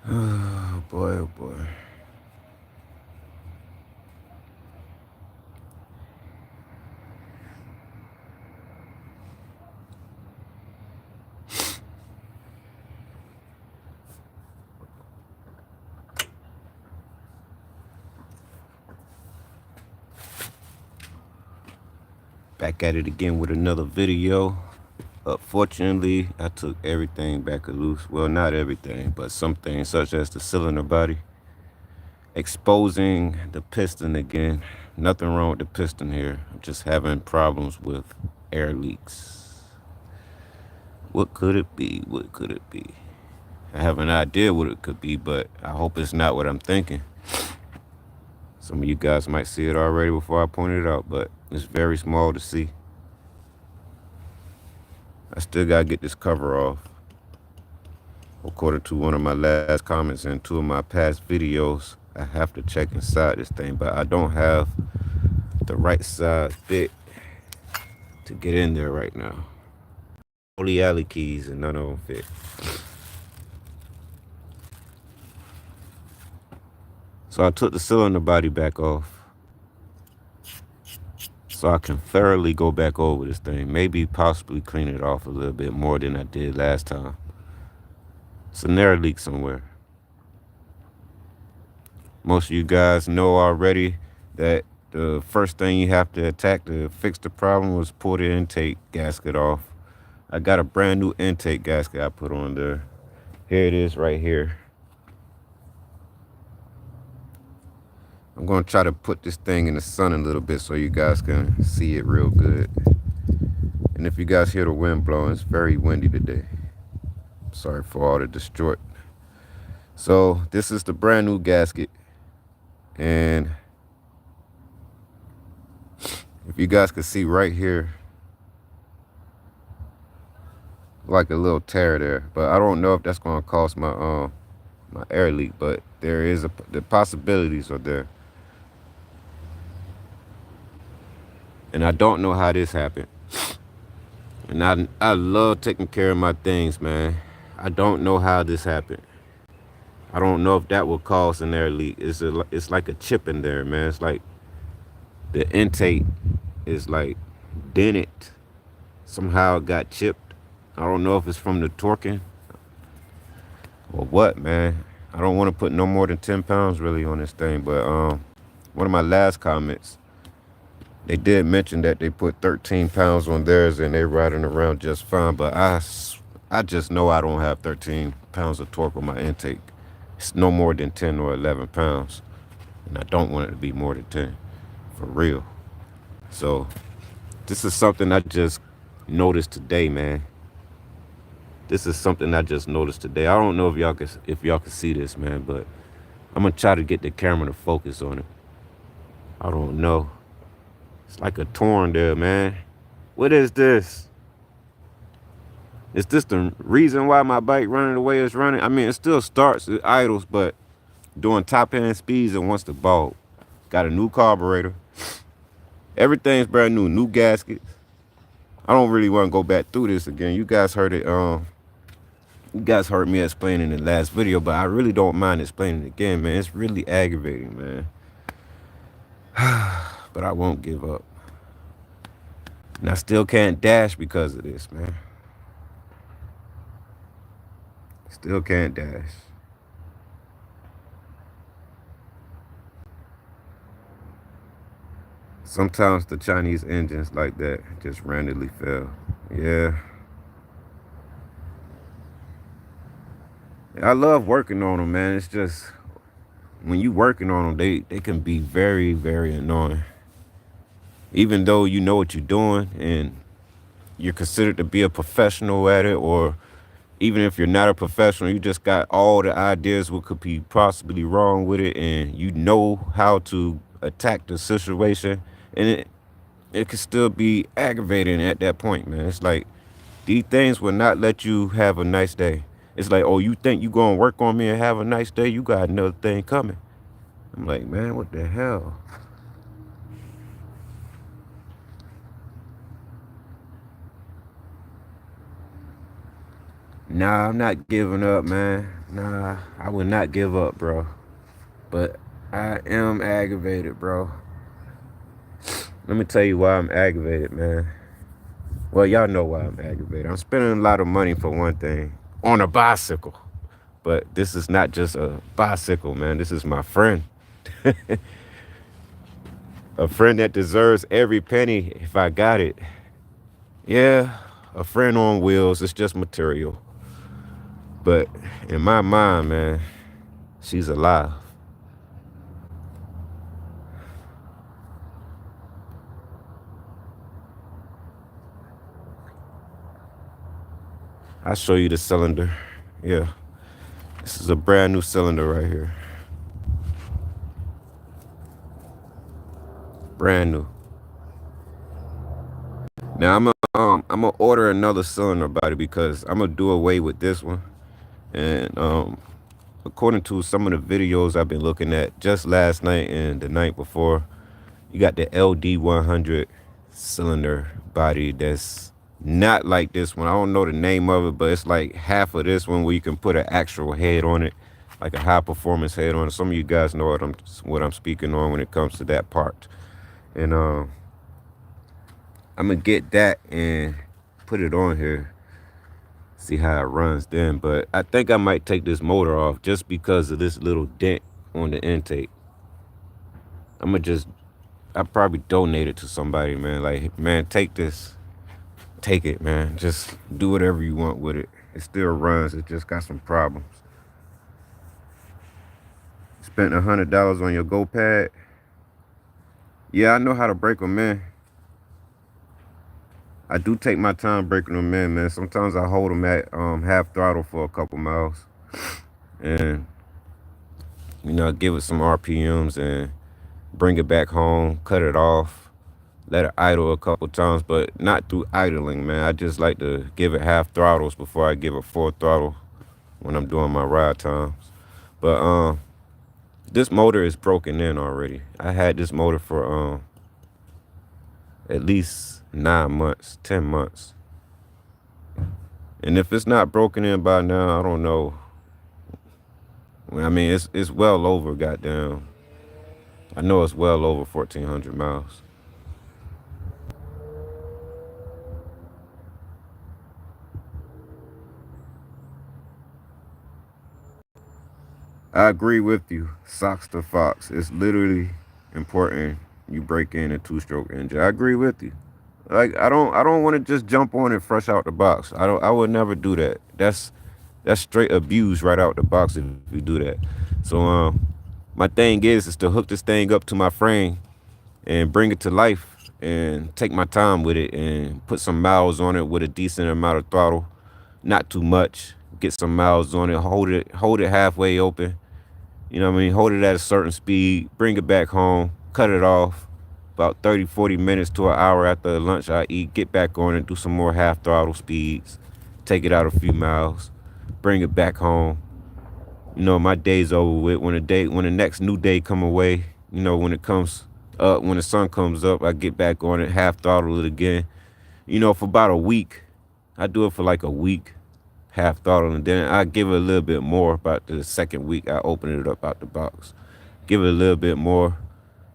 Oh boy, oh boy. Back at it again with another video. Fortunately, I took everything back loose. Well, not everything, but some things such as the cylinder body. Exposing the piston again. Nothing wrong with the piston here. I'm just having problems with air leaks. What could it be? What could it be? I have an idea what it could be, but I hope it's not what I'm thinking. Some of you guys might see it already before I point it out, but it's very small to see. I still gotta get this cover off. According to one of my last comments and two of my past videos, I have to check inside this thing, but I don't have the right size bit to get in there right now. All the alley keys and none of them fit. So I took the cylinder body back off so I can thoroughly go back over this thing. Maybe possibly clean it off a little bit more than I did last time. It's an air leak somewhere. Most of you guys know already that the first thing you have to attack to fix the problem was pull the intake gasket off. I got a brand new intake gasket I put on there. Here it is right here. I'm going to try to put this thing in the sun a little bit so you guys can see it real good. And if you guys hear the wind blowing, it's very windy today. Sorry for all the distort. So this is the brand new gasket. And if you guys can see right here, like a little tear there, but I don't know if that's going to cause my my air leak, but there is the possibilities are there. And I don't know how this happened. And I love taking care of my things, man. I don't know how this happened. I don't know if that will cause an air leak. It's like a chip in there, man. It's like the intake is like dented. Somehow it got chipped. I don't know if it's from the torquing or what, man. I don't want to put no more than 10 pounds really on this thing, but one of my last comments, they did mention that they put 13 pounds on theirs and they're riding around just fine, but I just know I don't have 13 pounds of torque on my intake. It's no more than 10 or 11 pounds, and I don't want it to be more than 10, for real. So this is something I just noticed today, man. This is something I just noticed today. I don't know if y'all can see this, man, but I'm gonna try to get the camera to focus on it. I don't know. It's like a torn there, man. What is this? Is this the reason why my bike running the way it's running? I mean, it still starts, it idles, but doing top end speeds and wants to bulb. Got a new carburetor. Everything's brand new. New gaskets. I don't really want to go back through this again. You guys heard it. You guys heard me explaining in the last video, but I really don't mind explaining it again, man. It's really aggravating, man. But I won't give up. And I still can't dash because of this, man. Still can't dash. Sometimes the Chinese engines like that just randomly fail. Yeah. I love working on them, man. It's just when you working on them, they can be very, very annoying. Even though you know what you're doing and you're considered to be a professional at it, or even if you're not a professional, you just got all the ideas what could be possibly wrong with it, and you know how to attack the situation, and it can still be aggravating at that point, man. It's like these things will not let you have a nice day. It's like, oh, you think you gonna work on me and have a nice day? You got another thing coming. I'm like, man, what the hell? Nah, I'm not giving up, man. Nah, I would not give up, bro. But I am aggravated, bro. Let me tell you why I'm aggravated, man. Well, y'all know why I'm aggravated. I'm spending a lot of money for one thing on a bicycle. But this is not just a bicycle, man. This is my friend. A friend that deserves every penny if I got it. Yeah, a friend on wheels. It's just material. But in my mind, man, she's alive. I'll show you the cylinder. Yeah, this is a brand new cylinder right here. Brand new. Now I'm gonna order another cylinder body because I'm gonna do away with this one. And according to some of the videos I've been looking at just last night and the night before, you got the LD100 cylinder body that's not like this one. I don't know the name of it, but it's like half of this one where you can put an actual head on it, like a high performance head on it. Some of you guys know what I'm speaking on when it comes to that part. And I'm gonna get that and put it on here, see how it runs then. But I think I might take this motor off just because of this little dent on the intake. I probably donate it to somebody, man. Like, man, take this. Take it, man. Just do whatever you want with it. It still runs. It just got some problems. Spent $100 on your GoPad. Yeah, I know how to break them in. I do take my time breaking them in, man. Sometimes I hold them at half throttle for a couple miles. And, give it some RPMs and bring it back home, cut it off, let it idle a couple times, but not through idling, man. I just like to give it half throttles before I give it full throttle when I'm doing my ride times. But this motor is broken in already. I had this motor for at least 9 months, 10 months. And if it's not broken in by now, I don't know. I mean, it's well over, goddamn. I know it's well over 1,400 miles. I agree with you. Socks to Fox. It's literally important you break in a two-stroke engine. I agree with you. Like, I don't want to just jump on it fresh out the box. I would never do that. That's straight abuse right out the box if you do that. So my thing is to hook this thing up to my frame and bring it to life and take my time with it and put some miles on it with a decent amount of throttle, not too much. Get some miles on it, hold it halfway open. You know what I mean? Hold it at a certain speed, bring it back home, cut it off. About 30, 40 minutes to an hour after lunch I eat, get back on it, do some more half throttle speeds, take it out a few miles, bring it back home. My day's over with. When the next new day come away, when it comes up, when the sun comes up, I get back on it, half throttle it again. For about a week. I do it for like a week, half throttle, and then I give it a little bit more. About the second week, I open it up out the box, give it a little bit more,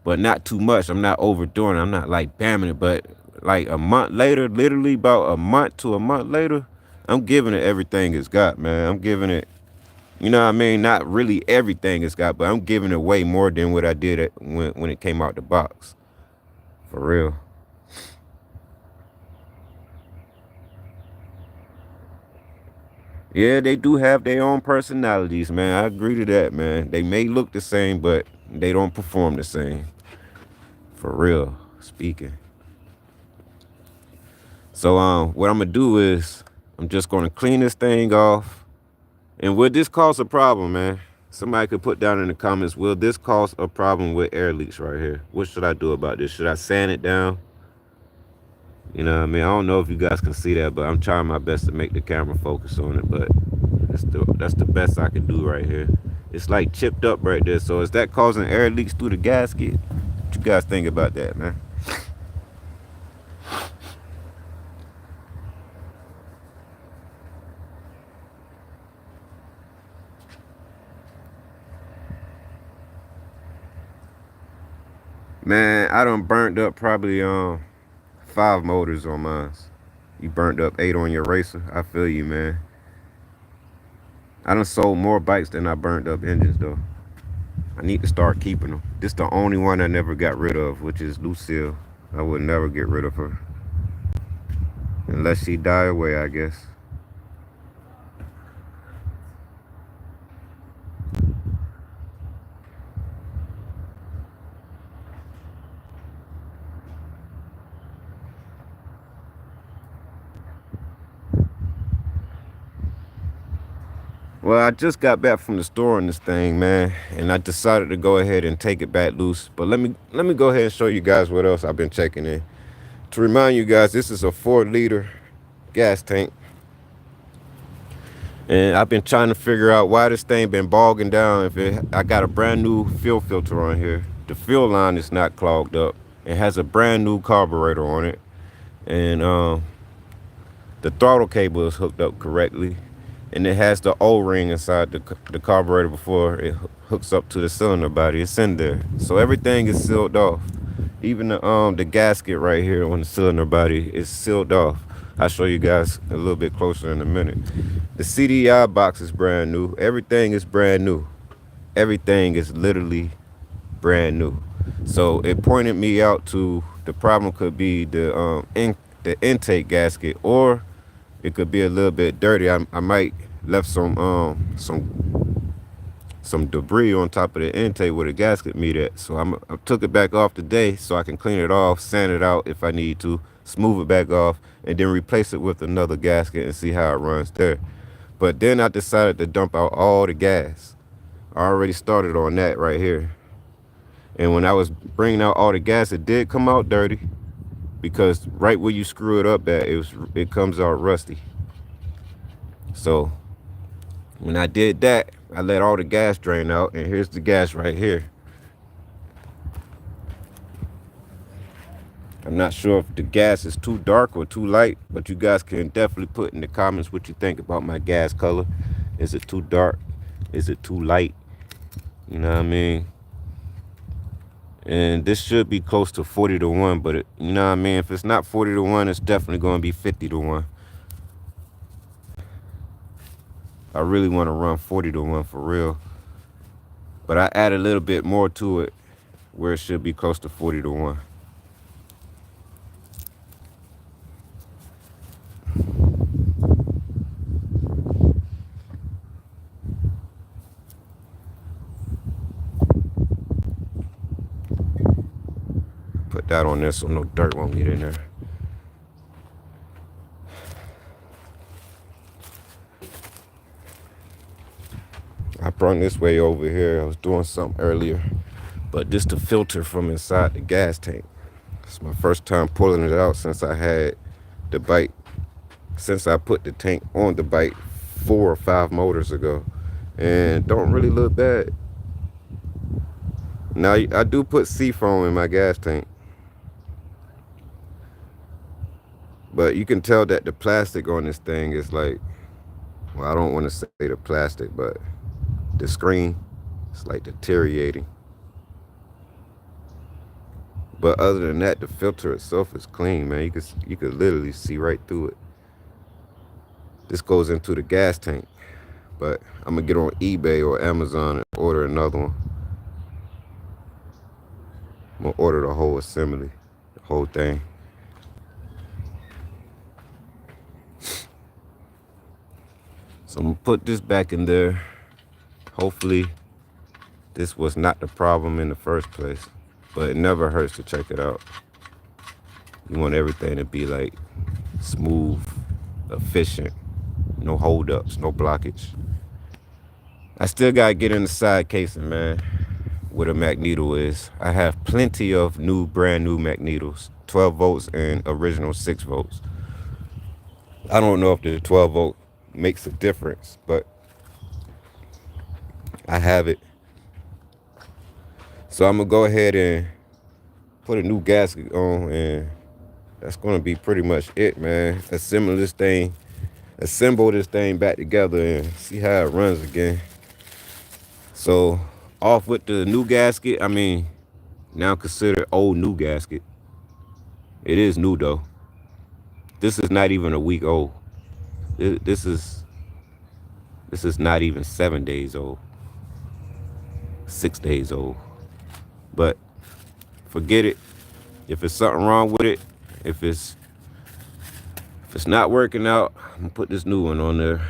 but not too much. I'm not overdoing it. I'm not like bamming it, but like a month later, literally about a month to a month later, I'm giving it everything it's got, man. I'm giving it, you know what I mean? Not really everything it's got, but I'm giving it way more than what I did when it came out the box. For real. Yeah, they do have their own personalities, man. I agree to that, man. They may look the same, but they don't perform the same. For real, speaking. So what I'm gonna do is I'm just gonna clean this thing off. And will this cause a problem, man? Somebody could put down in the comments, will this cause a problem with air leaks right here? What should I do about this? Should I sand it down? You know what I mean? I don't know if you guys can see that, but I'm trying my best to make the camera focus on it, but that's the best I can do right here. It's like chipped up right there. So is that causing air leaks through the gasket? What you guys think about that, man? Man, I done burnt up probably 5 motors on mine. You burnt up 8 on your racer. I feel you, man. I done sold more bikes than I burnt up engines though. I need to start keeping them. This the only one I never got rid of, which is Lucille. I would never get rid of her. Unless she die away, I guess. Well, I just got back from the store on this thing, man, and I decided to go ahead and take it back loose. But let me go ahead and show you guys what else I've been checking in. To remind you guys, this is a 4-liter gas tank. And I've been trying to figure out why this thing been bogging down. I got a brand new fuel filter on here. The fuel line is not clogged up. It has a brand new carburetor on it. And the throttle cable is hooked up correctly. And it has the O-ring inside the carburetor before it hooks up to the cylinder body. It's in there. So everything is sealed off. Even the gasket right here on the cylinder body is sealed off. I'll show you guys a little bit closer in a minute. The CDI box is brand new. Everything is brand new. Everything is literally brand new. So it pointed me out to the problem could be the intake gasket, or it could be a little bit dirty. I might left some debris on top of the intake where the gasket meet at. So I took it back off today so I can clean it off, sand it out if I need to, smooth it back off, and then replace it with another gasket and see how it runs there. But then I decided to dump out all the gas. I already started on that right here. And when I was bringing out all the gas, it did come out dirty because right where you screw it up at, it comes out rusty. So when I did that, I let all the gas drain out, and here's the gas right here. I'm not sure if the gas is too dark or too light, but you guys can definitely put in the comments what you think about my gas color. Is it too dark? Is it too light? You know what I mean? And this should be close to 40 to 1, but you know what I mean? If it's not 40 to 1, it's definitely going to be 50 to 1. I really want to run 40 to 1 for real. But I add a little bit more to it where it should be close to 40 to 1. Put that on there so no dirt won't get in there. I brought this way over here. I was doing something earlier. But this the filter from inside the gas tank. It's my first time pulling it out since I had the bike. Since I put the tank on the bike 4 or 5 motors ago. And don't really look bad. Now, I do put seafoam in my gas tank. But you can tell that the plastic on this thing is like, well, I don't want to say the plastic, but the screen is like deteriorating. But other than that, the filter itself is clean, man. You could literally see right through it. This goes into the gas tank. But I'm going to get on eBay or Amazon and order another one. I'm going to order the whole assembly, the whole thing. So I'm going to put this back in there. Hopefully this was not the problem in the first place. But it never hurts to check it out. You want everything to be like smooth, efficient, no holdups, no blockage. I still gotta get in the side casing, man, where the magneto is. I have plenty of brand new magnetos, 12 volts and original 6 volts. I don't know if the 12 volt makes a difference, but I have it. So I'm gonna go ahead and put a new gasket on, and that's gonna be pretty much it, man. Assemble this thing back together and see how it runs again. So off with the new gasket. I mean, now considered old new gasket. It is new though. This is not even a week old. This is not even 7 days old. 6 days old. But forget it. If it's something wrong with it, if it's not working out, I'm gonna put this new one on there.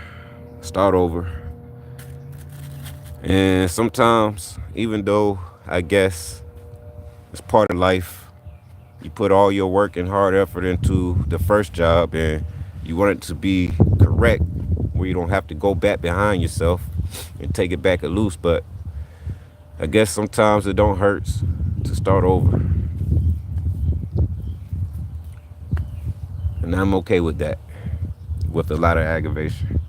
Start over. And sometimes, even though I guess it's part of life, you put all your work and hard effort into the first job and you want it to be correct, where you don't have to go back behind yourself and take it back loose. But I guess sometimes it don't hurt to start over. And I'm okay with that, with a lot of aggravation.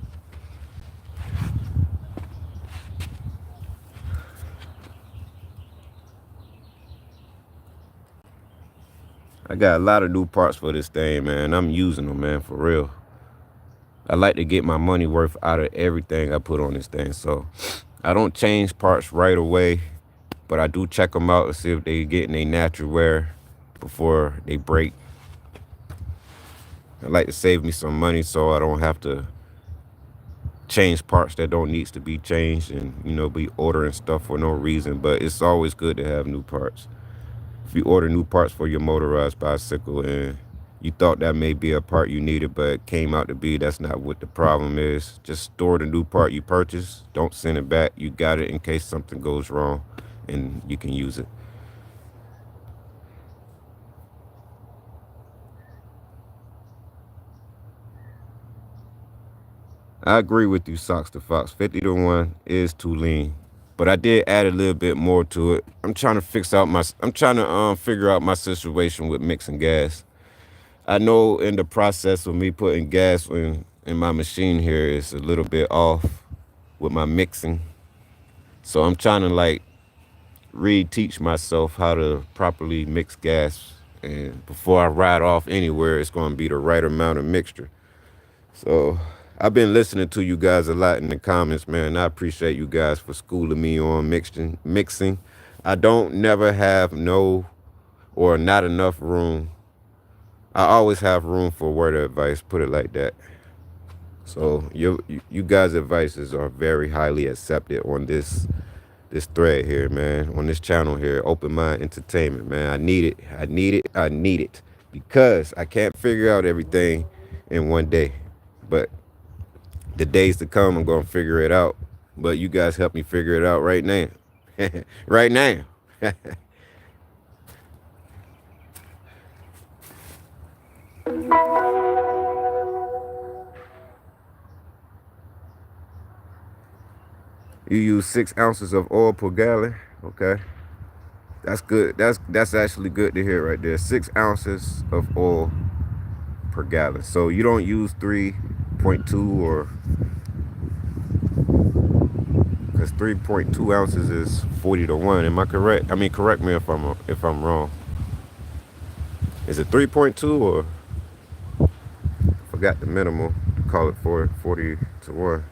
I got a lot of new parts for this thing, man. I'm using them, man, for real. I like to get my money worth out of everything I put on this thing. So I don't change parts right away, but I do check them out and see if they getting a natural wear before they break. I like to save me some money so I don't have to change parts that don't need to be changed and, you know, be ordering stuff for no reason. But it's always good to have new parts. If you order new parts for your motorized bicycle and you thought that may be a part you needed, but it came out to be that's not what the problem is, just store the new part you purchased. Don't send it back. You got it in case something goes wrong and you can use it. I agree with you, Socks the Fox. 50 to 1 is too lean. But I did add a little bit more to it. I'm trying to figure out my situation with mixing gas. I know in the process of me putting gas in my machine here is a little bit off with my mixing. So I'm trying to like reteach myself how to properly mix gas. And before I ride off anywhere, it's going to be the right amount of mixture. So I've been listening to you guys a lot in the comments, man. I appreciate you guys for schooling me on mixing. I don't never have no or not enough room. I always have room for word of advice, put it like that. So you guys' advices are very highly accepted on this thread here, man, on this channel here, Open Mind Entertainment, man. I need it because I can't figure out everything in one day. But the days to come, I'm going to figure it out. But you guys help me figure it out right now. Right now. You use 6 ounces of oil per gallon. Okay. That's good. That's actually good to hear right there. 6 ounces of oil per gallon. So you don't use 3.2 or, because 3.2 ounces is 40 to 1. Am I correct? I mean, correct me if I'm wrong. Is it 3.2 or forgot the minimal to call it 40 to 1.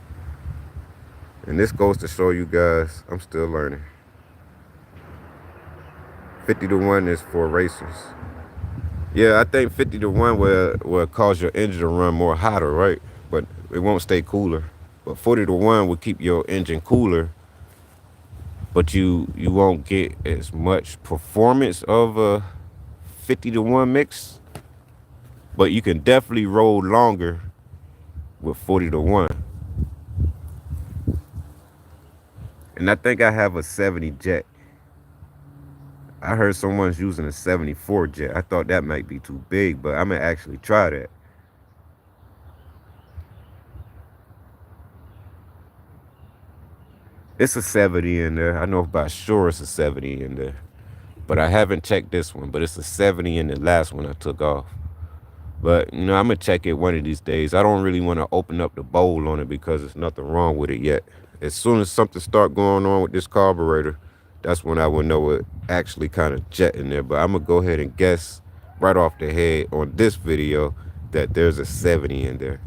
And this goes to show you guys I'm still learning. 50 to 1 is for racers. Yeah, I think 50 to 1 will cause your engine to run more hotter, right? But it won't stay cooler. But 40 to 1 will keep your engine cooler, but you won't get as much performance of a 50 to 1 mix. But you can definitely roll longer with 40 to 1. And I think I have a 70 jet. I heard someone's using a 74 jet. I thought that might be too big, but I'm going to actually try that. It's a 70 in there. I know about sure it's a 70 in there. But I haven't checked this one, but it's a 70 in the last one I took off. But, you know, I'm going to check it one of these days. I don't really want to open up the bowl on it because there's nothing wrong with it yet. As soon as something start going on with this carburetor, that's when I will know it actually kind of jet in there. But I'm going to go ahead and guess right off the head on this video that there's a 70 in there.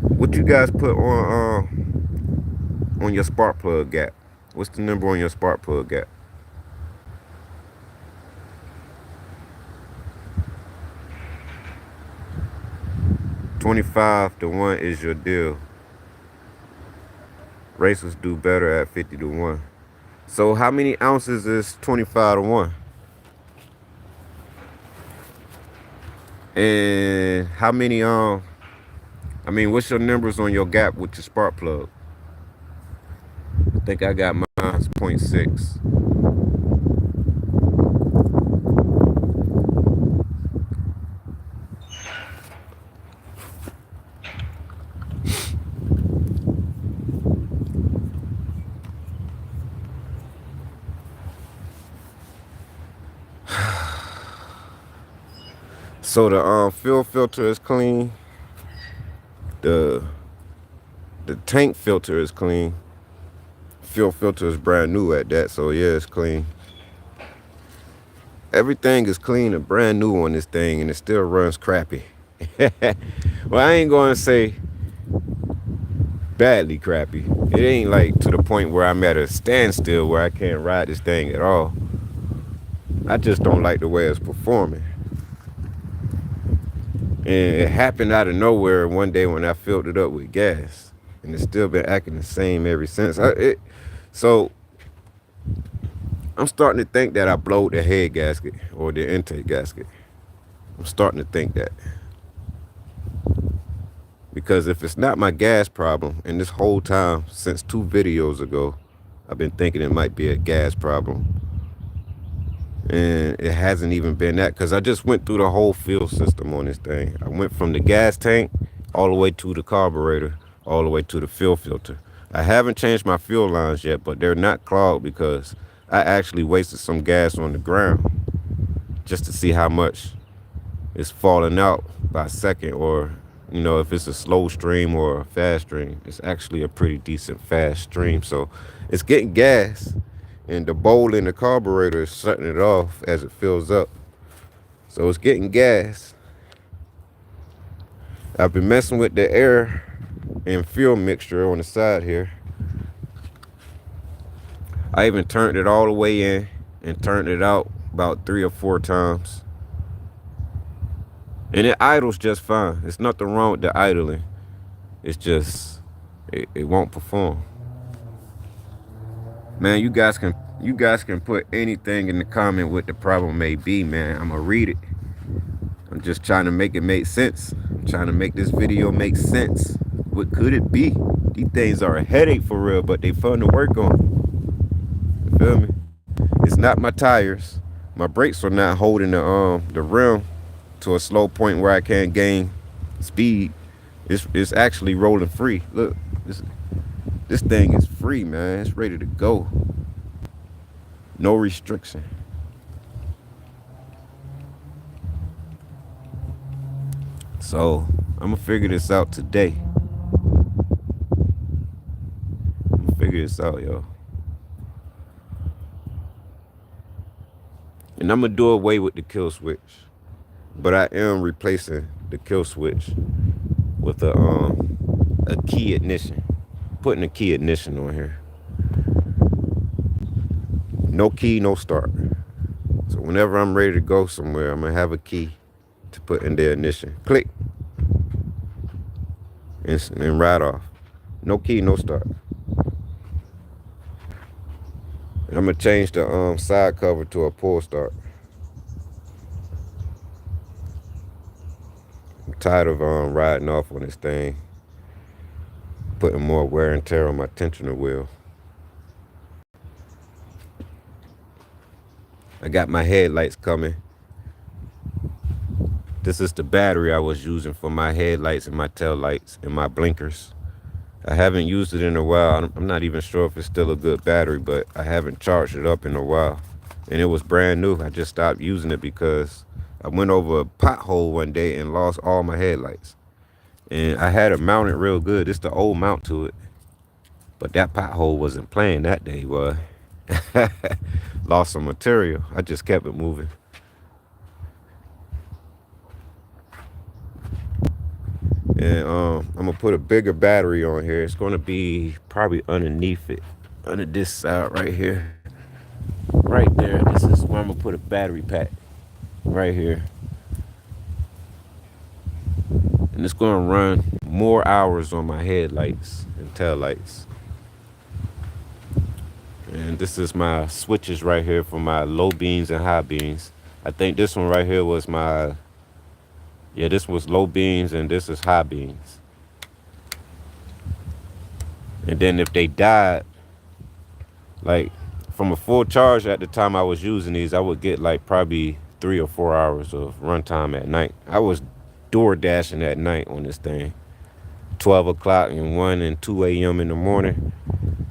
What you guys put on your spark plug gap? What's the number on your spark plug gap? $25-1 is your deal. Racers do better at 50-1. So how many ounces is 25-1? And how many I mean, what's your numbers on your gap with your spark plug? I think I got mine 0.6. So the fuel filter is clean. The tank filter is clean. Fuel filter is brand new at that, so yeah, it's clean. Everything is clean and brand new on this thing, and it still runs crappy. Well, I ain't gonna say badly crappy. It ain't like to the point where I'm at a standstill where I can't ride this thing at all. I just don't like the way it's performing. And it happened out of nowhere one day when I filled it up with gas, and it's still been acting the same ever since. So I'm starting to think that I blowed the head gasket or the intake gasket. I'm starting to think that. Because if it's not my gas problem, and this whole time since 2 videos ago, I've been thinking it might be a gas problem. And it hasn't even been that, because I just went through the whole fuel system on this thing. I went from the gas tank all the way to the carburetor, all the way to the fuel filter. I haven't changed my fuel lines yet, but they're not clogged because I actually wasted some gas on the ground just to see how much is falling out by second, or you know, if it's a slow stream or a fast stream. It's actually a pretty decent fast stream, so it's getting gas, and the bowl in the carburetor is shutting it off as it fills up, so it's getting gas. I've been messing with the air and fuel mixture on the side here. I even turned it all the way in and turned it out about 3 or 4 times. And it idles just fine. There's nothing wrong with the idling. It's just, it won't perform. Man, you guys can put anything in the comment what the problem may be, man. I'm gonna read it. I'm just trying to make it make sense. I'm trying to make this video make sense. What could it be? These things are a headache for real, but they fun to work on. You feel me? It's not my tires. My brakes are not holding the rim to a slow point where I can't gain speed. It's actually rolling free. Look, this thing is free, man. It's ready to go. No restriction. So I'm gonna figure this out today. I'm gonna figure this out, yo. And I'm gonna do away with the kill switch. But I am replacing the kill switch with a key ignition. Putting a key ignition on here. No key, no start. So whenever I'm ready to go somewhere, I'm gonna have a key to put in the ignition. Click. And ride off. No key, no start. And I'm gonna change the side cover to a pull start. I'm tired of riding off on this thing, putting more wear and tear on my tensioner wheel. I got my headlights coming. This is the battery I was using for my headlights and my tail lights and my blinkers. I haven't used it in a while. I'm not even sure if it's still a good battery, but I haven't charged it up in a while. And it was brand new. I just stopped using it because I went over a pothole one day and lost all my headlights. And I had it mounted real good. It's the old mount to it. But that pothole wasn't playing that day, boy. Lost some material. I just kept it moving. And I'm gonna put a bigger battery on here. It's gonna be probably underneath it. under this side right here. Right there. This is where I'm gonna put a battery pack. Right here. And it's gonna run more hours on my headlights and tail lights. And this is my switches right here for my low beams and high beams. I think this one right here was my, yeah, this was low beams and this is high beams. And then if they died, like from a full charge at the time I was using these, I would get like probably 3 or 4 hours of runtime at night. I was door dashing at night on this thing, 12 o'clock and 1 and 2 a.m. in the morning.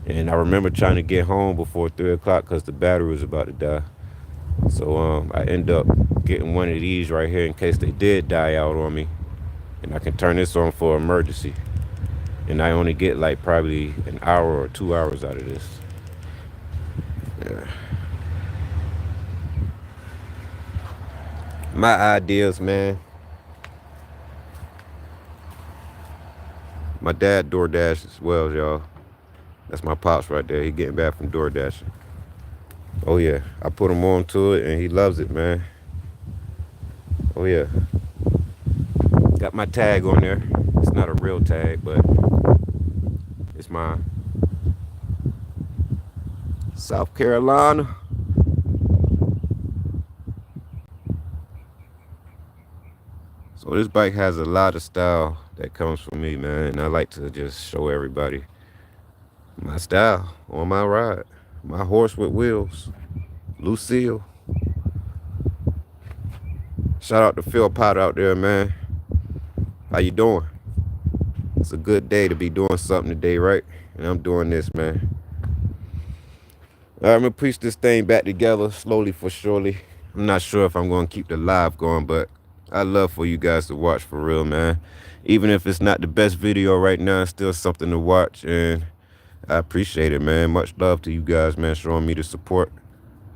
And I remember trying to get home before 3 o'clock because the battery was about to die. So I end up getting one of these right here in case they did die out on me. And I can turn this on for emergency. And I only get like probably an hour or 2 hours out of this. Yeah. My ideas, man. My dad DoorDash as well, y'all. That's my pops right there. He getting back from DoorDash. Oh yeah, I put him on to it and he loves it, man. Oh yeah. Got my tag on there. It's not a real tag, but it's mine. South Carolina. So this bike has a lot of style that comes from me, man. And I like to just show everybody my style on my ride. My horse with wheels, Lucille. Shout out to Phil Potter out there, man. How you doing? It's a good day to be doing something today, right? And I'm doing this, man. All right, I'm gonna piece this thing back together slowly for surely. I'm not sure if I'm gonna keep the live going, but I love for you guys to watch for real, man. Even if it's not the best video right now, it's still something to watch, and I appreciate it, man. Much love to you guys, man, showing me the support.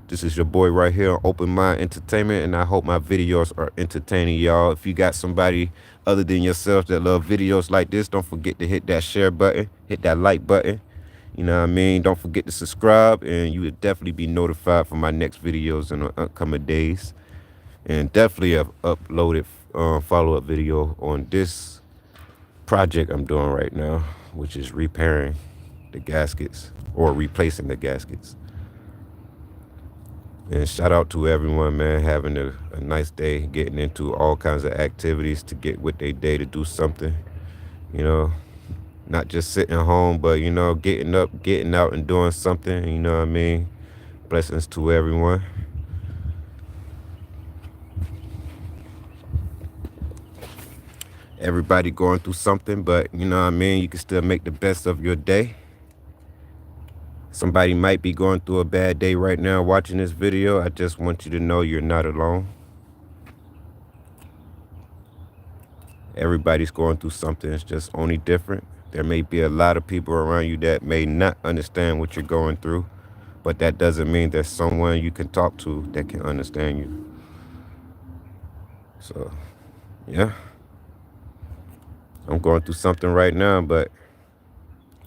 This is your boy right here on Open Mind Entertainment, and I hope my videos are entertaining y'all. If you got somebody other than yourself that love videos like this, don't forget to hit that share button, hit that like button. You know what I mean? Don't forget to subscribe, and you will definitely be notified for my next videos in the upcoming days. And definitely have uploaded follow-up video on this project I'm doing right now, which is repairing the gaskets or replacing the gaskets. And shout out to everyone, man, having a nice day, getting into all kinds of activities to get with their day to do something, you know, not just sitting home, but, you know, getting up, getting out and doing something, you know what I mean? Blessings to everyone. Everybody going through something, but you know what I mean? You can still make the best of your day. Somebody might be going through a bad day right now watching this video. I just want you to know you're not alone. Everybody's going through something. It's just only different. There may be a lot of people around you that may not understand what you're going through, but that doesn't mean there's someone you can talk to that can understand you. So, yeah. I'm going through something right now, but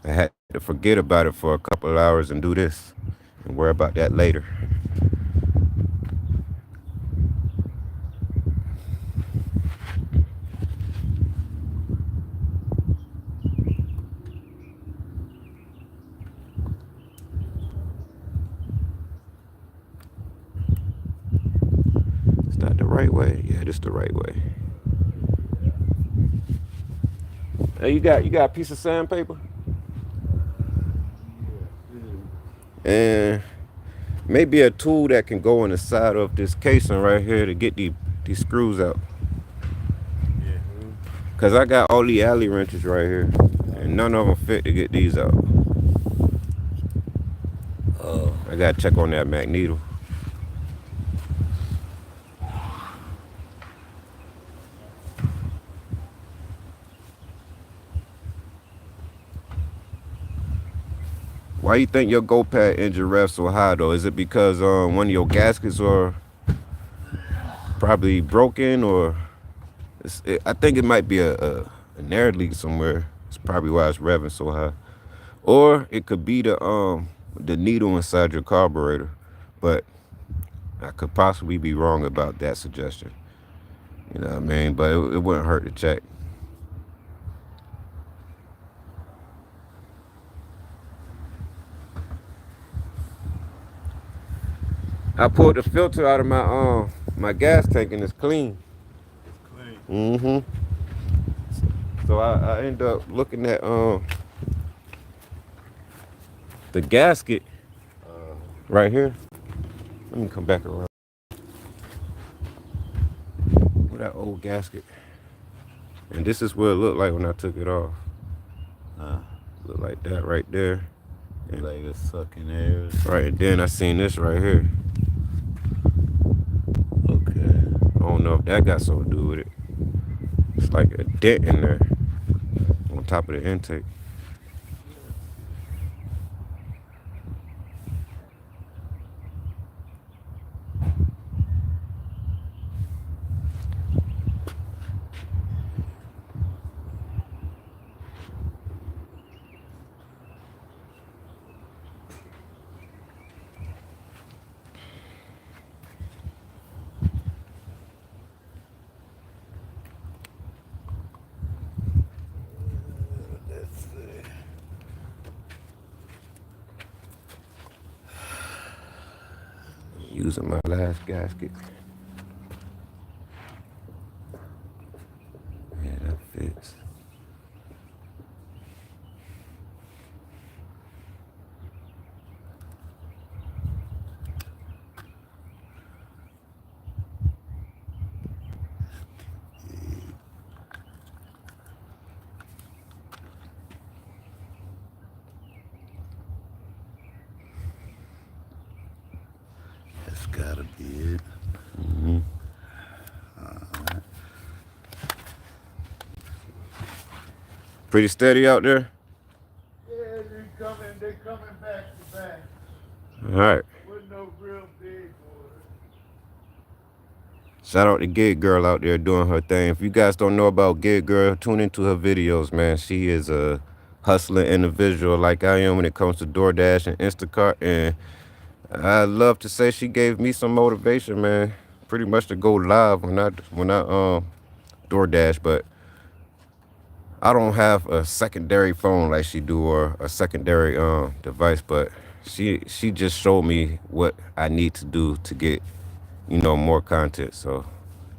I had to forget about it for a couple of hours and do this and worry about that later. Is that the right way? Yeah, this the right way. Hey, you got a piece of sandpaper? And maybe a tool that can go on the side of this casing right here to get these screws out. Cause I got all the alley wrenches right here, and none of them fit to get these out. I gotta check on that magneto. Why you think your GoPad engine revs so high though? Is it because one of your gaskets are probably broken, or I think it might be an air leak somewhere. It's probably why it's revving so high. Or it could be the the needle inside your carburetor. But I could possibly be wrong about that suggestion. You know what I mean? But it wouldn't hurt to check. I pulled the filter out of my gas tank and it's clean. It's clean. Mm-hmm. So I end up looking at the gasket right here. Let me come back around. That old gasket. And this is what it looked like when I took it off. Look like that right there. And like it's sucking air. Right, and then I seen this right here. Okay. I don't know if that got something to do with it. It's like a dent in there on top of the intake. Let's see. Using my last gasket. Yeah, that fits. That's gotta be it. Mm-hmm. Pretty steady out there? Yeah, they coming back to back. All right. With no real big water. Shout out to Gig Girl out there doing her thing. If you guys don't know about Gig Girl, tune into her videos, man. She is a hustling individual like I am when it comes to DoorDash and Instacart. And I love to say she gave me some motivation, man. Pretty much to go live when I DoorDash, but I don't have a secondary phone like she do or a secondary device, but she just showed me what I need to do to get, more content. So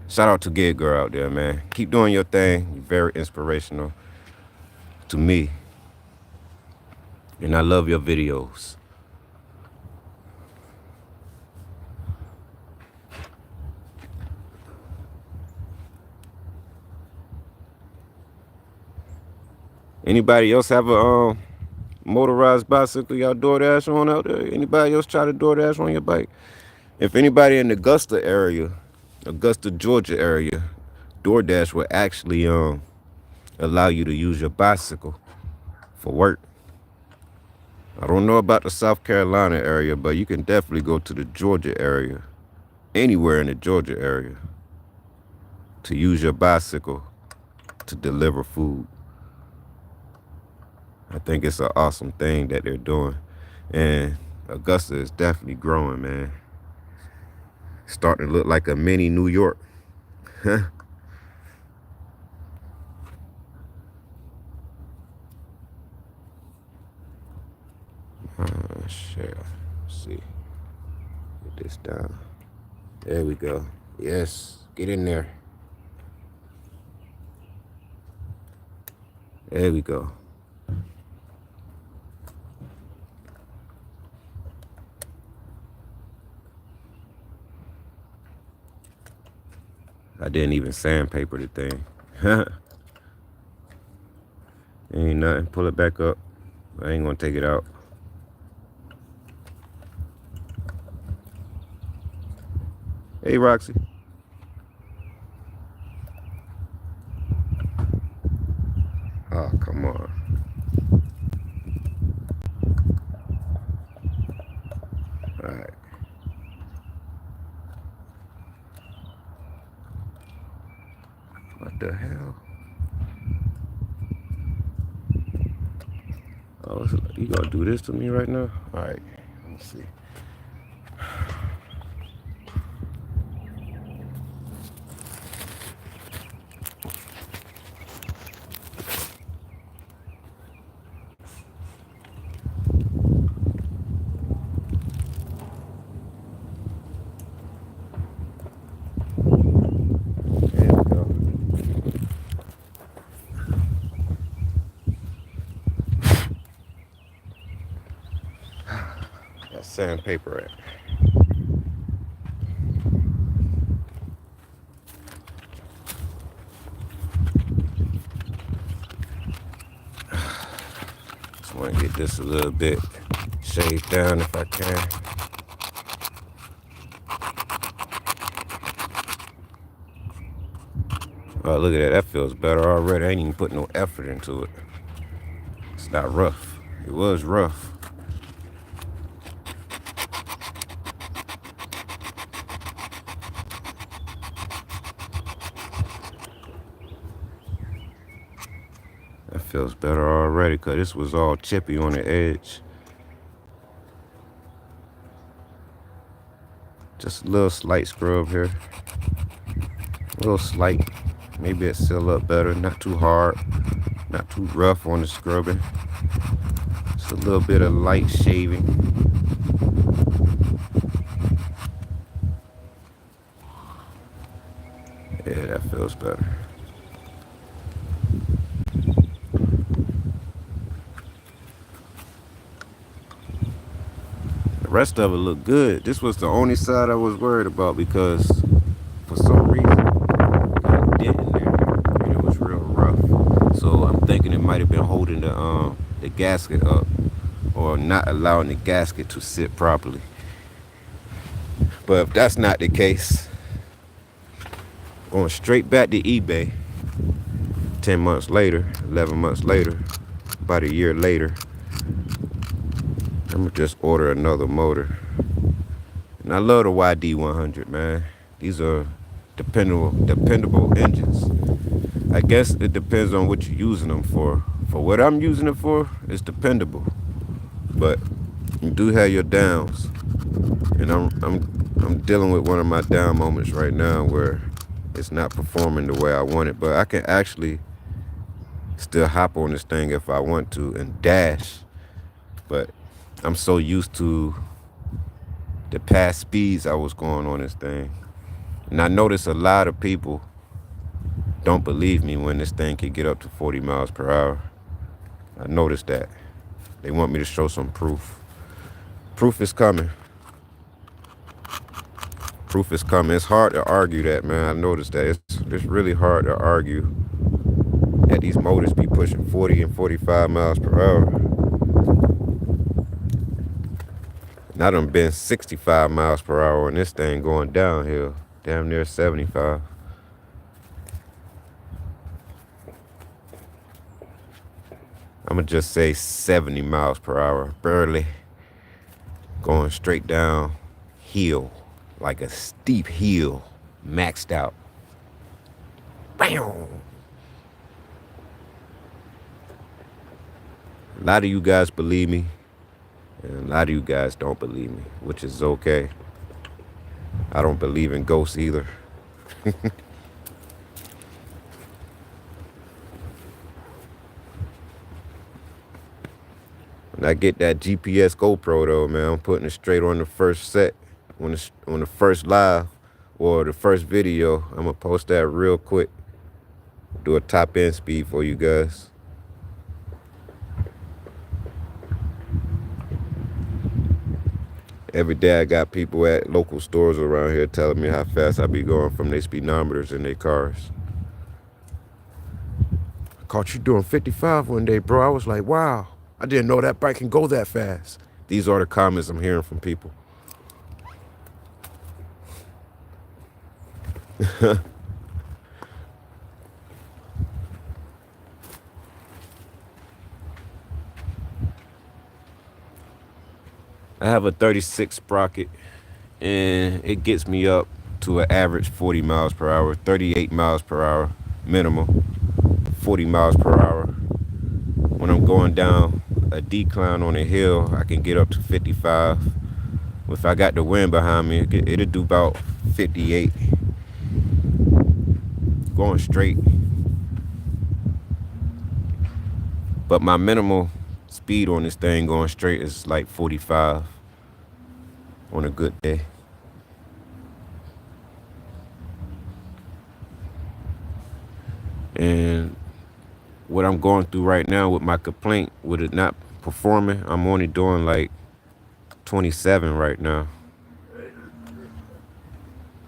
shout out to Gig Girl out there, man. Keep doing your thing. You're very inspirational to me. And I love your videos. Anybody else have a motorized bicycle y'all DoorDash on out there? Anybody else try to DoorDash on your bike? If anybody in the Augusta area, Augusta, Georgia area, DoorDash will actually allow you to use your bicycle for work. I don't know about the South Carolina area, but you can definitely go to the Georgia area, anywhere in the Georgia area, to use your bicycle to deliver food. I think it's an awesome thing that they're doing. And Augusta is definitely growing, man. Starting to look like a mini New York. Oh, shit. Let's see. Get this down. There we go. Yes. Get in there. There we go. I didn't even sandpaper the thing. Ain't nothing. Pull it back up. I ain't gonna take it out. Hey, Roxy. Oh, come on. All right. What the hell? Oh, you gonna do this to me right now? All right, let me see. There we go. Got sandpaper at. Just want to get this a little bit shaved down if I can. Oh, look at that. That feels better already. I ain't even put no effort into it. It's not rough. It was rough. That feels better already because this was all chippy on the edge. Just a little slight scrub here. A little slight. Maybe it seal up better. Not too hard. Not too rough on the scrubbing. Just a little bit of light shaving. Yeah, that feels better. The rest of it looked good. This was the only side I was worried about because for some reason it got a dent in there and it was real rough. So I'm thinking it might have been holding the gasket up or not allowing the gasket to sit properly. But if that's not the case, going straight back to eBay 10 months later, 11 months later, about a year later, I'm gonna just order another motor. And I love the YD100, man. These are dependable engines. I guess it depends on what you're using them for. For what I'm using it for, it's dependable. But you do have your downs. And I'm dealing with one of my down moments right now where it's not performing the way I want it. But I can actually still hop on this thing if I want to and dash. But I'm so used to the past speeds I was going on this thing. And I notice a lot of people don't believe me when this thing can get up to 40 miles per hour. I noticed that. They want me to show some proof. Proof is coming. Proof is coming. It's hard to argue that, man. I noticed that. It's really hard to argue that these motors be pushing 40 and 45 miles per hour. And I done been 65 miles per hour on this thing going downhill. Damn near 75. I'm gonna just say 70 miles per hour. Barely. Going straight down hill. Like a steep hill. Maxed out. Bam! A lot of you guys believe me. And a lot of you guys don't believe me, which is okay. I don't believe in ghosts either. When I get that GPS GoPro though, man, I'm putting it straight on the first set, on the first live or the first video. I'm gonna post that real quick. Do a top end speed for you guys. Every day I got people at local stores around here telling me how fast I be going from their speedometers in their cars. I caught you doing 55 one day, bro. I was like, wow, I didn't know that bike can go that fast. These are the comments I'm hearing from people. I have a 36 sprocket and it gets me up to an average 40 miles per hour, 38 miles per hour minimum, 40 miles per hour when I'm going down a decline on a hill, I can get up to 55. If I got the wind behind me, it'll do about 58 going straight. But my minimal speed on this thing going straight is like 45 on a good day. And what I'm going through right now with my complaint with it not performing, I'm only doing like 27 right now,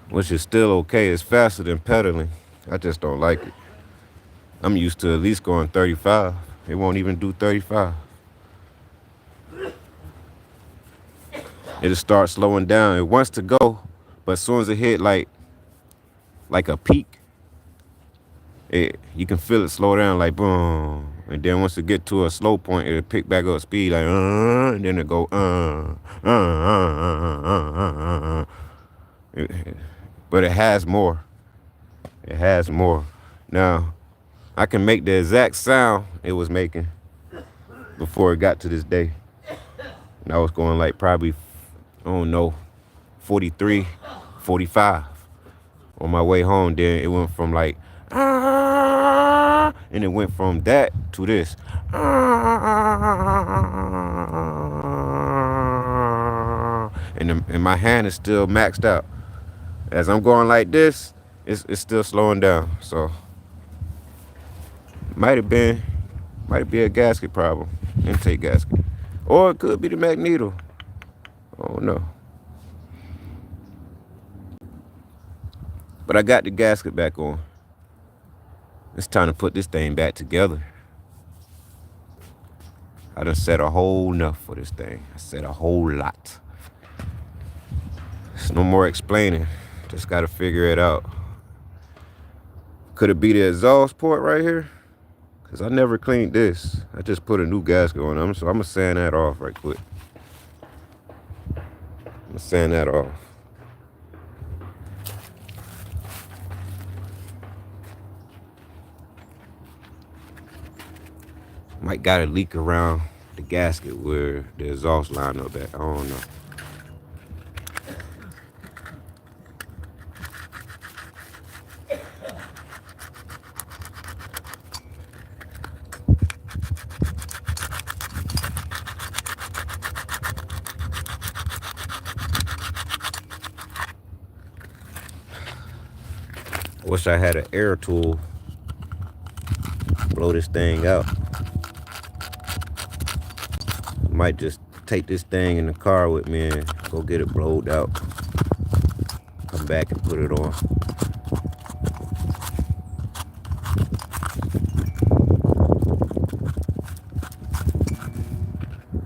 which is still okay. It's faster than pedaling. I just don't like it. I'm used to at least going 35. It won't even do 35. It'll start slowing down. It wants to go, but as soon as it hit like a peak, you can feel it slow down like boom. And then once it get to a slow point, it'll pick back up speed like and then it go But it has more. It has more. Now, I can make the exact sound it was making before it got to this day. And I was going like probably, I don't know, 43, 45 on my way home. Then it went from like, and it went from that to this. And my hand is still maxed out. As I'm going like this, it's still slowing down. So might be a gasket problem, intake gasket, or it could be the magneto. I don't know. But I got the gasket back on. It's time to put this thing back together. I done said a whole enough for this thing. I said a whole lot. There's no more explaining. Just gotta figure it out. Could it be the exhaust port right here? Cause I never cleaned this. I just put a new gasket on them, so I'm gonna sand that off right quick. I'm gonna sand that off. Might got a leak around the gasket where the exhaust line up at. I don't know. I wish I had an air tool. Blow this thing out. Might just take this thing in the car with me and go get it blowed out. Come back and put it on.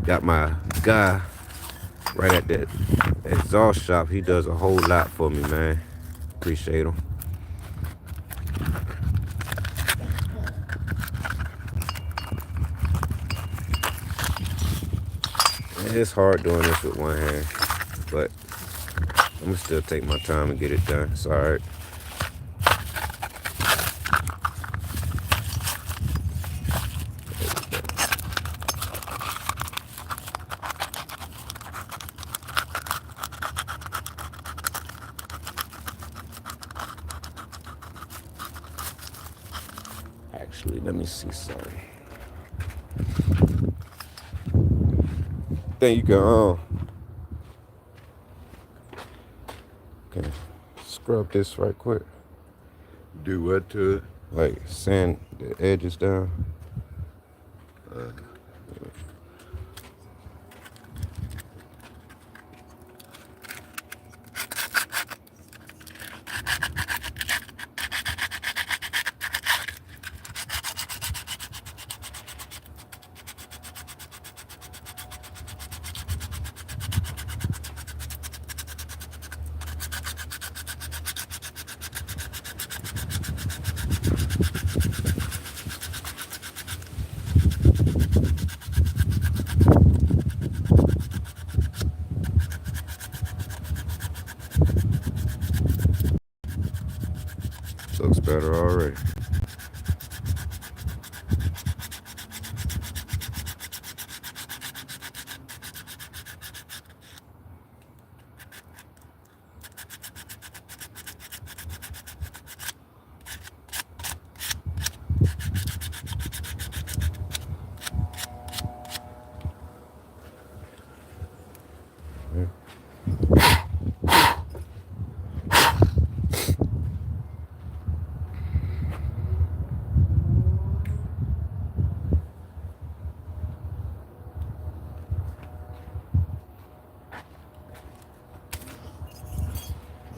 Got my guy right at that exhaust shop. He does a whole lot for me, man. Appreciate him. It's hard doing this with one hand, but I'm gonna still take my time and get it done. It's all right. Actually, let me see something. Then you can okay, scrub this right quick. Do what to it? Like sand the edges down.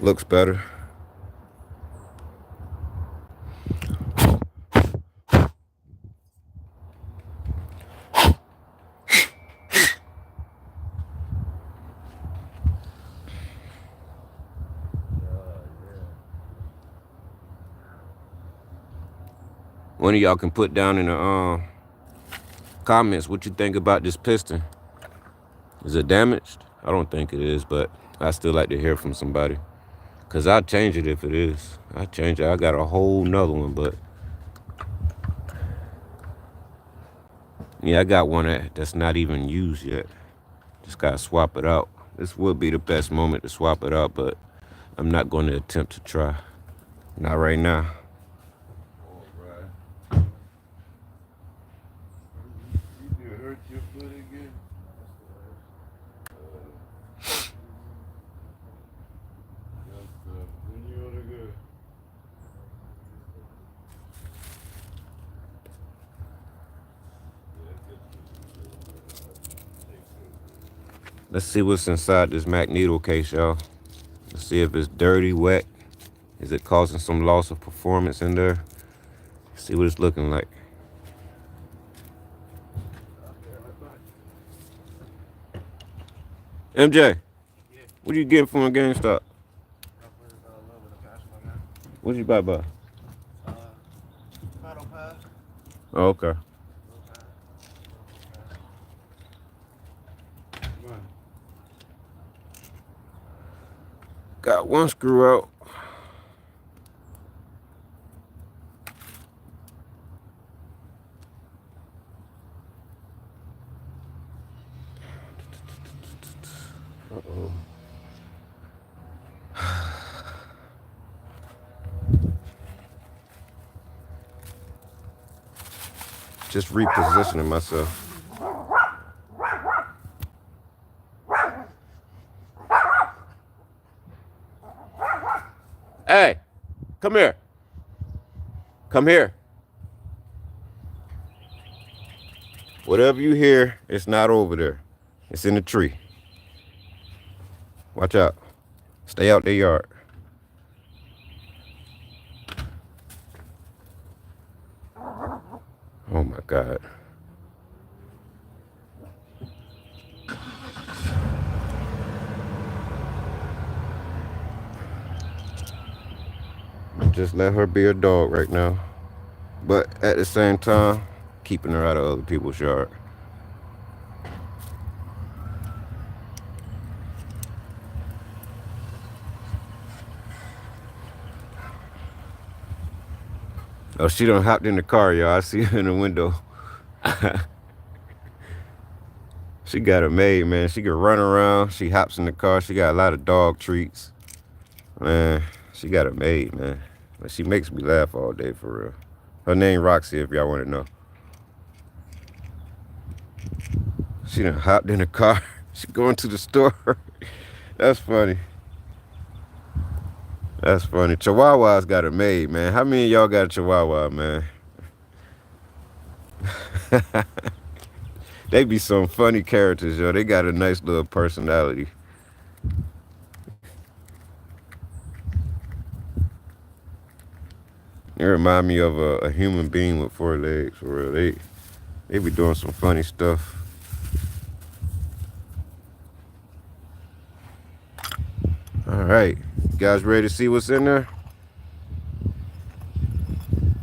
Looks better. One of y'all can put down in the comments what you think about this piston. Is it damaged? I don't think it is, but I still like to hear from somebody. Cause I'll change it if it is. I change it. I got a whole nother one, but yeah, I got one that's not even used yet. Just gotta swap it out. This would be the best moment to swap it out, but I'm not going to attempt to try. Not right now. You hurt your foot again? When you ought to go. Let's see what's inside this magneto case, y'all. Let's see if it's dirty, wet. Is it causing some loss of performance in there? See what it's looking like. MJ, what you getting from a GameStop? What'd you buy? Battle Pass. Oh, okay. Got one screw out. Uh-oh. Just repositioning myself. Hey, come here. Come here. Whatever you hear, it's not over there. It's in the tree. Watch out. Stay out their yard. Oh my God. Just let her be a dog right now. But at the same time, keeping her out of other people's yard. Oh, she done hopped in the car, y'all. I see her in the window. She got it made, man. She can run around. She hops in the car. She got a lot of dog treats. Man, she got it made, man. But she makes me laugh all day, for real. Her name Roxy, if y'all want to know. She done hopped in the car. She going to the store. That's funny. That's funny. Chihuahuas got it made, man. How many of y'all got a Chihuahua, man? They be some funny characters, yo. They got a nice little personality. They remind me of a human being with 4 legs, for real. They be doing some funny stuff. All right, you guys ready to see what's in there?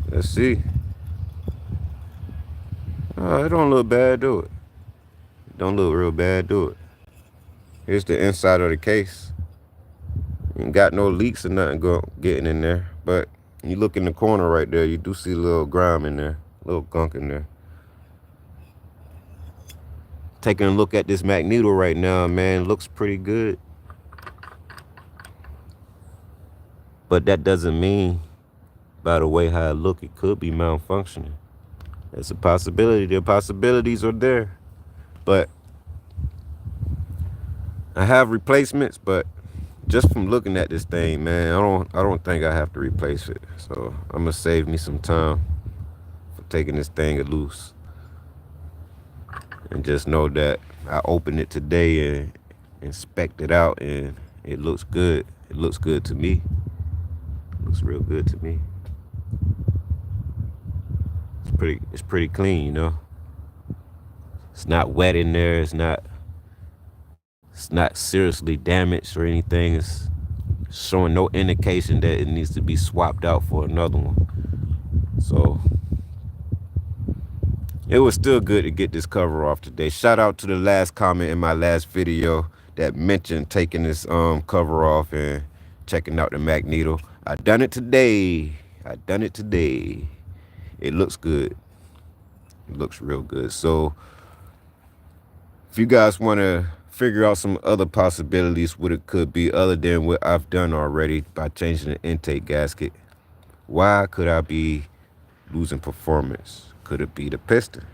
Let's see. Oh, it don't look bad, do it? It don't look real bad, do it? Here's the inside of the case. Ain't got no leaks or nothing getting in there, but you look in the corner right there, you do see a little grime in there, a little gunk in there. Taking a look at this magneto right now, man, looks pretty good. But that doesn't mean, by the way how it look, it could be malfunctioning. It's a possibility. The possibilities are there. But I have replacements, but just from looking at this thing, man, I don't think I have to replace it. So I'm gonna save me some time for taking this thing loose. And just know that I opened it today and inspected it out, and it looks good. It looks good to me. It looks real good to me. It's pretty clean, you know. It's not wet in there. It's not seriously damaged or anything. It's showing no indication that it needs to be swapped out for another one. So it was still good to get this cover off today. Shout out to the last comment in my last video that mentioned taking this cover off and checking out the Magneto. I done it today. It looks good. It looks real good. So if you guys want to figure out some other possibilities what it could be other than what I've done already by changing the intake gasket, why could I be losing performance? Could it be the piston?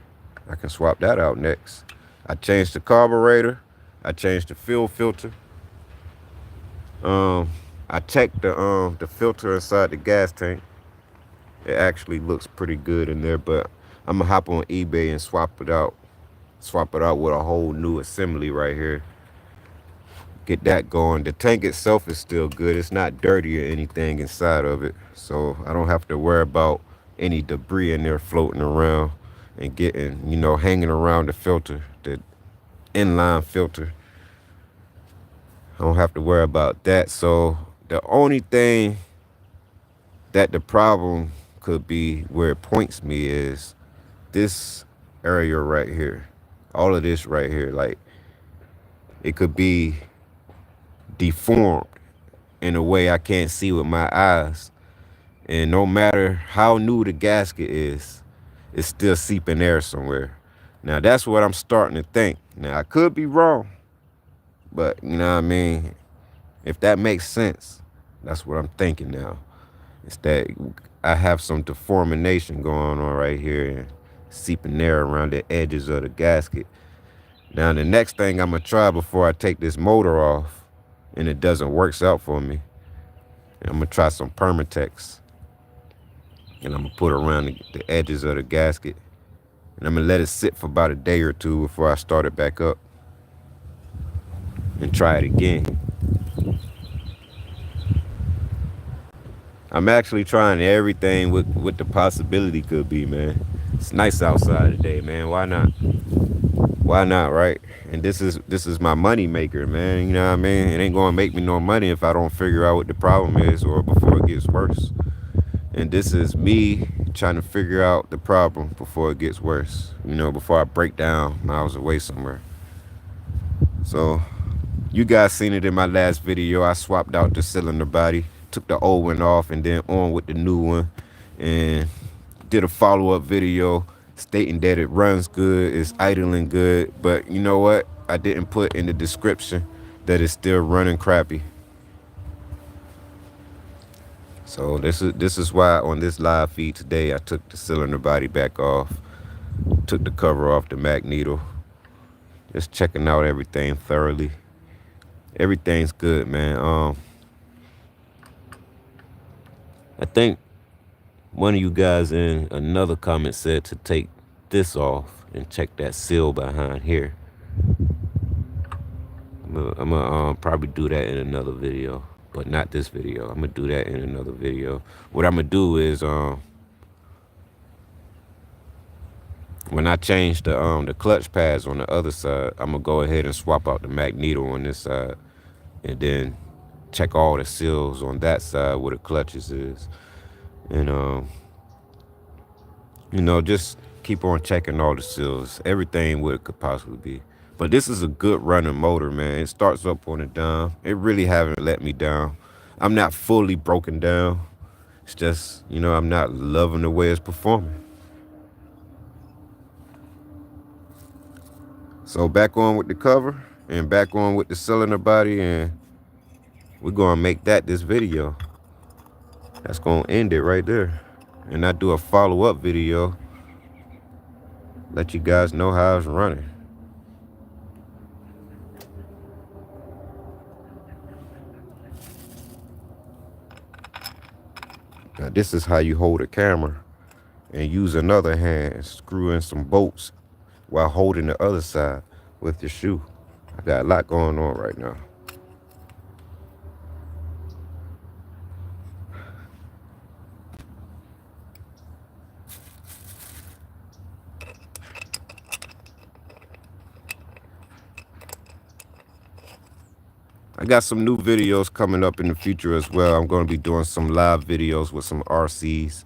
I can swap that out next. I changed the carburetor. I changed the fuel filter. I checked the filter inside the gas tank. It actually looks pretty good in there, but I'm gonna hop on eBay and swap it out with a whole new assembly right here. Get that going. The tank itself is still good. It's not dirty or anything inside of it, so I don't have to worry about any debris in there floating around and getting, you know, hanging around the filter, the inline filter. I don't have to worry about that. So the only thing that the problem could be where it points me is this area right here. All of this right here, like it could be deformed in a way I can't see with my eyes. And no matter how new the gasket is, it's still seeping air somewhere. Now that's what I'm starting to think. Now I could be wrong, but you know what I mean? If that makes sense, that's what I'm thinking now. It's that I have some deformation going on right here and seeping air around the edges of the gasket. Now the next thing I'm gonna try before I take this motor off and it doesn't work out for me, I'm gonna try some Permatex. And I'm gonna put it around the edges of the gasket. And I'm gonna let it sit for about a day or two before I start it back up and try it again. I'm actually trying everything with the possibility could be, man. It's nice outside today, man. Why not? Why not, right? And this is my money maker, man. You know what I mean? It ain't gonna make me no money if I don't figure out what the problem is or before it gets worse. And this is me trying to figure out the problem before it gets worse. You know, before I break down miles away somewhere. So you guys seen it in my last video. I swapped out the cylinder body, took the old one off and then on with the new one, and did a follow-up video stating that it runs good, it's idling good. But you know what? I didn't put in the description that it's still running crappy. So this is why on this live feed today I took the cylinder body back off, took the cover off the Magneto, just checking out everything thoroughly. Everything's good, man. I think one of you guys in another comment said to take this off and check that seal behind here. I'm gonna probably do that in another video. But not this video. I'm gonna do that in another video. What I'm gonna do is when I change the clutch pads on the other side, I'm gonna go ahead and swap out the Magneto on this side, and then check all the seals on that side where the clutches is, and you know, just keep on checking all the seals, everything what it could possibly be. But this is a good running motor, man. It starts up on a dime. It really haven't let me down. I'm not fully broken down. It's just, you know, I'm not loving the way it's performing. So back on with the cover and back on with the cylinder body, and we're gonna make that this video. That's gonna end it right there. And I do a follow-up video, let you guys know how it's running. Now this is how you hold a camera and use another hand, screw in some bolts while holding the other side with your shoe. I got a lot going on right now. I got some new videos coming up in the future as well. I'm going to be doing some live videos with some RCs.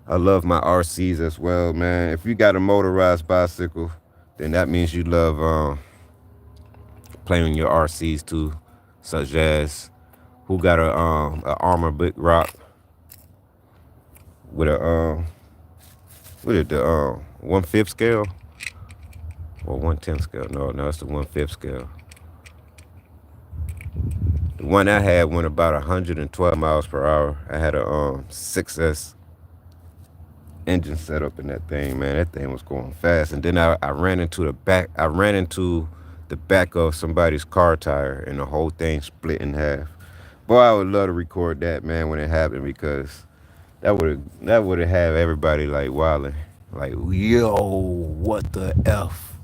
I love my RCs as well, man. If you got a motorized bicycle, then that means you love playing your RCs too, such as who got a Armor Big Rock with a what is the 1/5 scale or 1/10 scale? No, it's the 1/5 scale. The one I had went about 112 miles per hour. I had a 6S engine set up in that thing, man. That thing was going fast. And then I ran into the back. I ran into the back of somebody's car tire, and the whole thing split in half. Boy, I would love to record that, man, when it happened, because that would have had everybody like wilding, like, yo, what the F?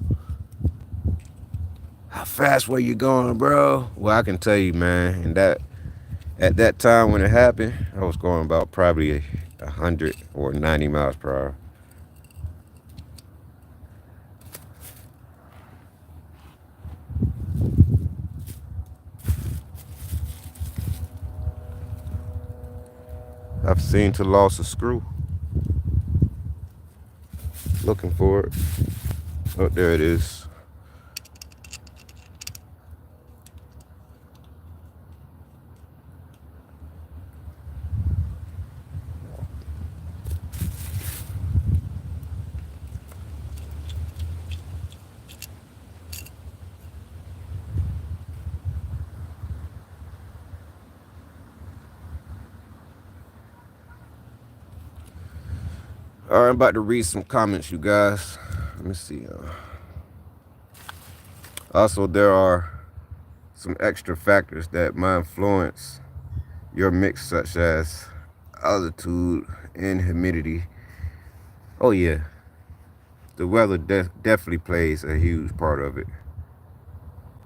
How fast were you going, bro? Well, I can tell you, man, and that at that time when it happened, I was going about probably 100 or 90 miles per hour. I've seen to lost a screw. Looking for it. Oh, there it is. All right, I'm about to read some comments, you guys. Let me see. Also, there are some extra factors that might influence your mix, such as altitude and humidity. Oh yeah, the weather definitely plays a huge part of it.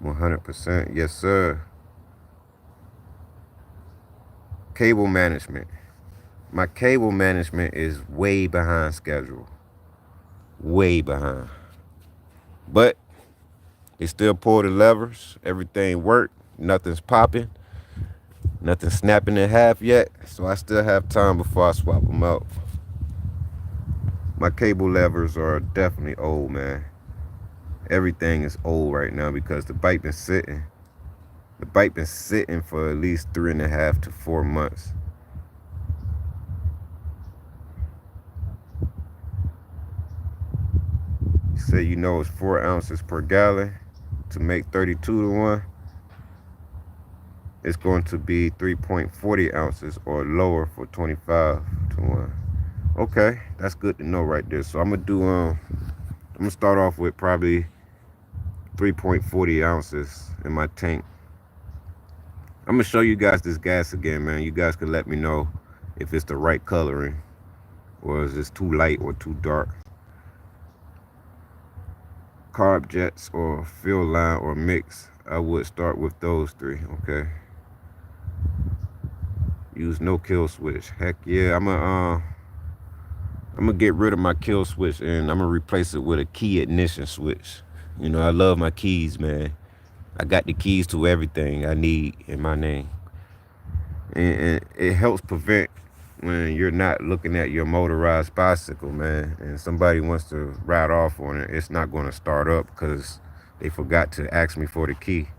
100%, yes sir. Cable management. My cable management is way behind schedule. Way behind. But they still pull the levers. Everything worked. Nothing's popping. Nothing snapping in half yet. So I still have time before I swap them out. My cable levers are definitely old, man. Everything is old right now because the bike been sitting. The bike been sitting for at least 3.5 to 4 months. Say it's 4 ounces per gallon. To make 32 to 1, it's going to be 3.40 ounces or lower for 25 to 1. Okay, that's good to know right there. So I'm gonna start off with probably 3.40 ounces in my tank. I'm gonna show you guys this gas again, man. You guys can let me know if it's the right coloring or is this too light or too dark. Carb jets or fill line or mix, I would start with those 3. Okay. Use no kill switch. Heck yeah, I'm gonna get rid of my kill switch and I'm gonna replace it with a key ignition switch. I love my keys, man. I got the keys to everything I need in my name. And it helps prevent when you're not looking at your motorized bicycle, man, and somebody wants to ride off on it. It's not going to start up because they forgot to ask me for the key.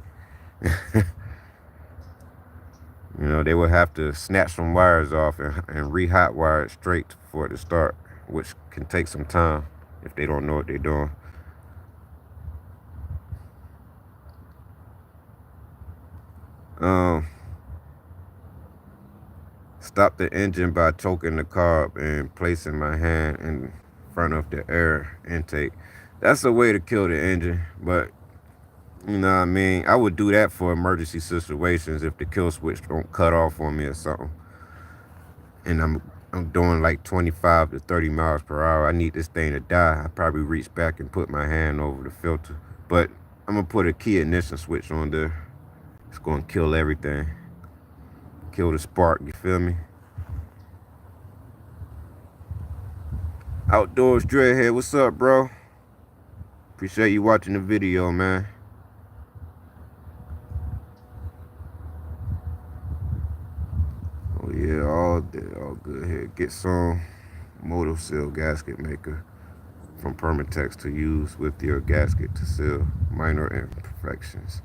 They would have to snatch some wires off and re-hot wire it straight for it to start, which can take some time if they don't know what they're doing. Stop the engine by choking the carb and placing my hand in front of the air intake. That's a way to kill the engine, but you know what I mean? I would do that for emergency situations if the kill switch don't cut off on me or something. And I'm doing like 25 to 30 miles per hour. I need this thing to die. I probably reach back and put my hand over the filter. But I'm gonna put a key ignition switch on there. It's gonna kill everything. Kill the spark, you feel me? Outdoors Dreadhead, what's up, bro? Appreciate you watching the video, man. all good here. Get some motor seal gasket maker from Permatex to use with your gasket to seal minor imperfections.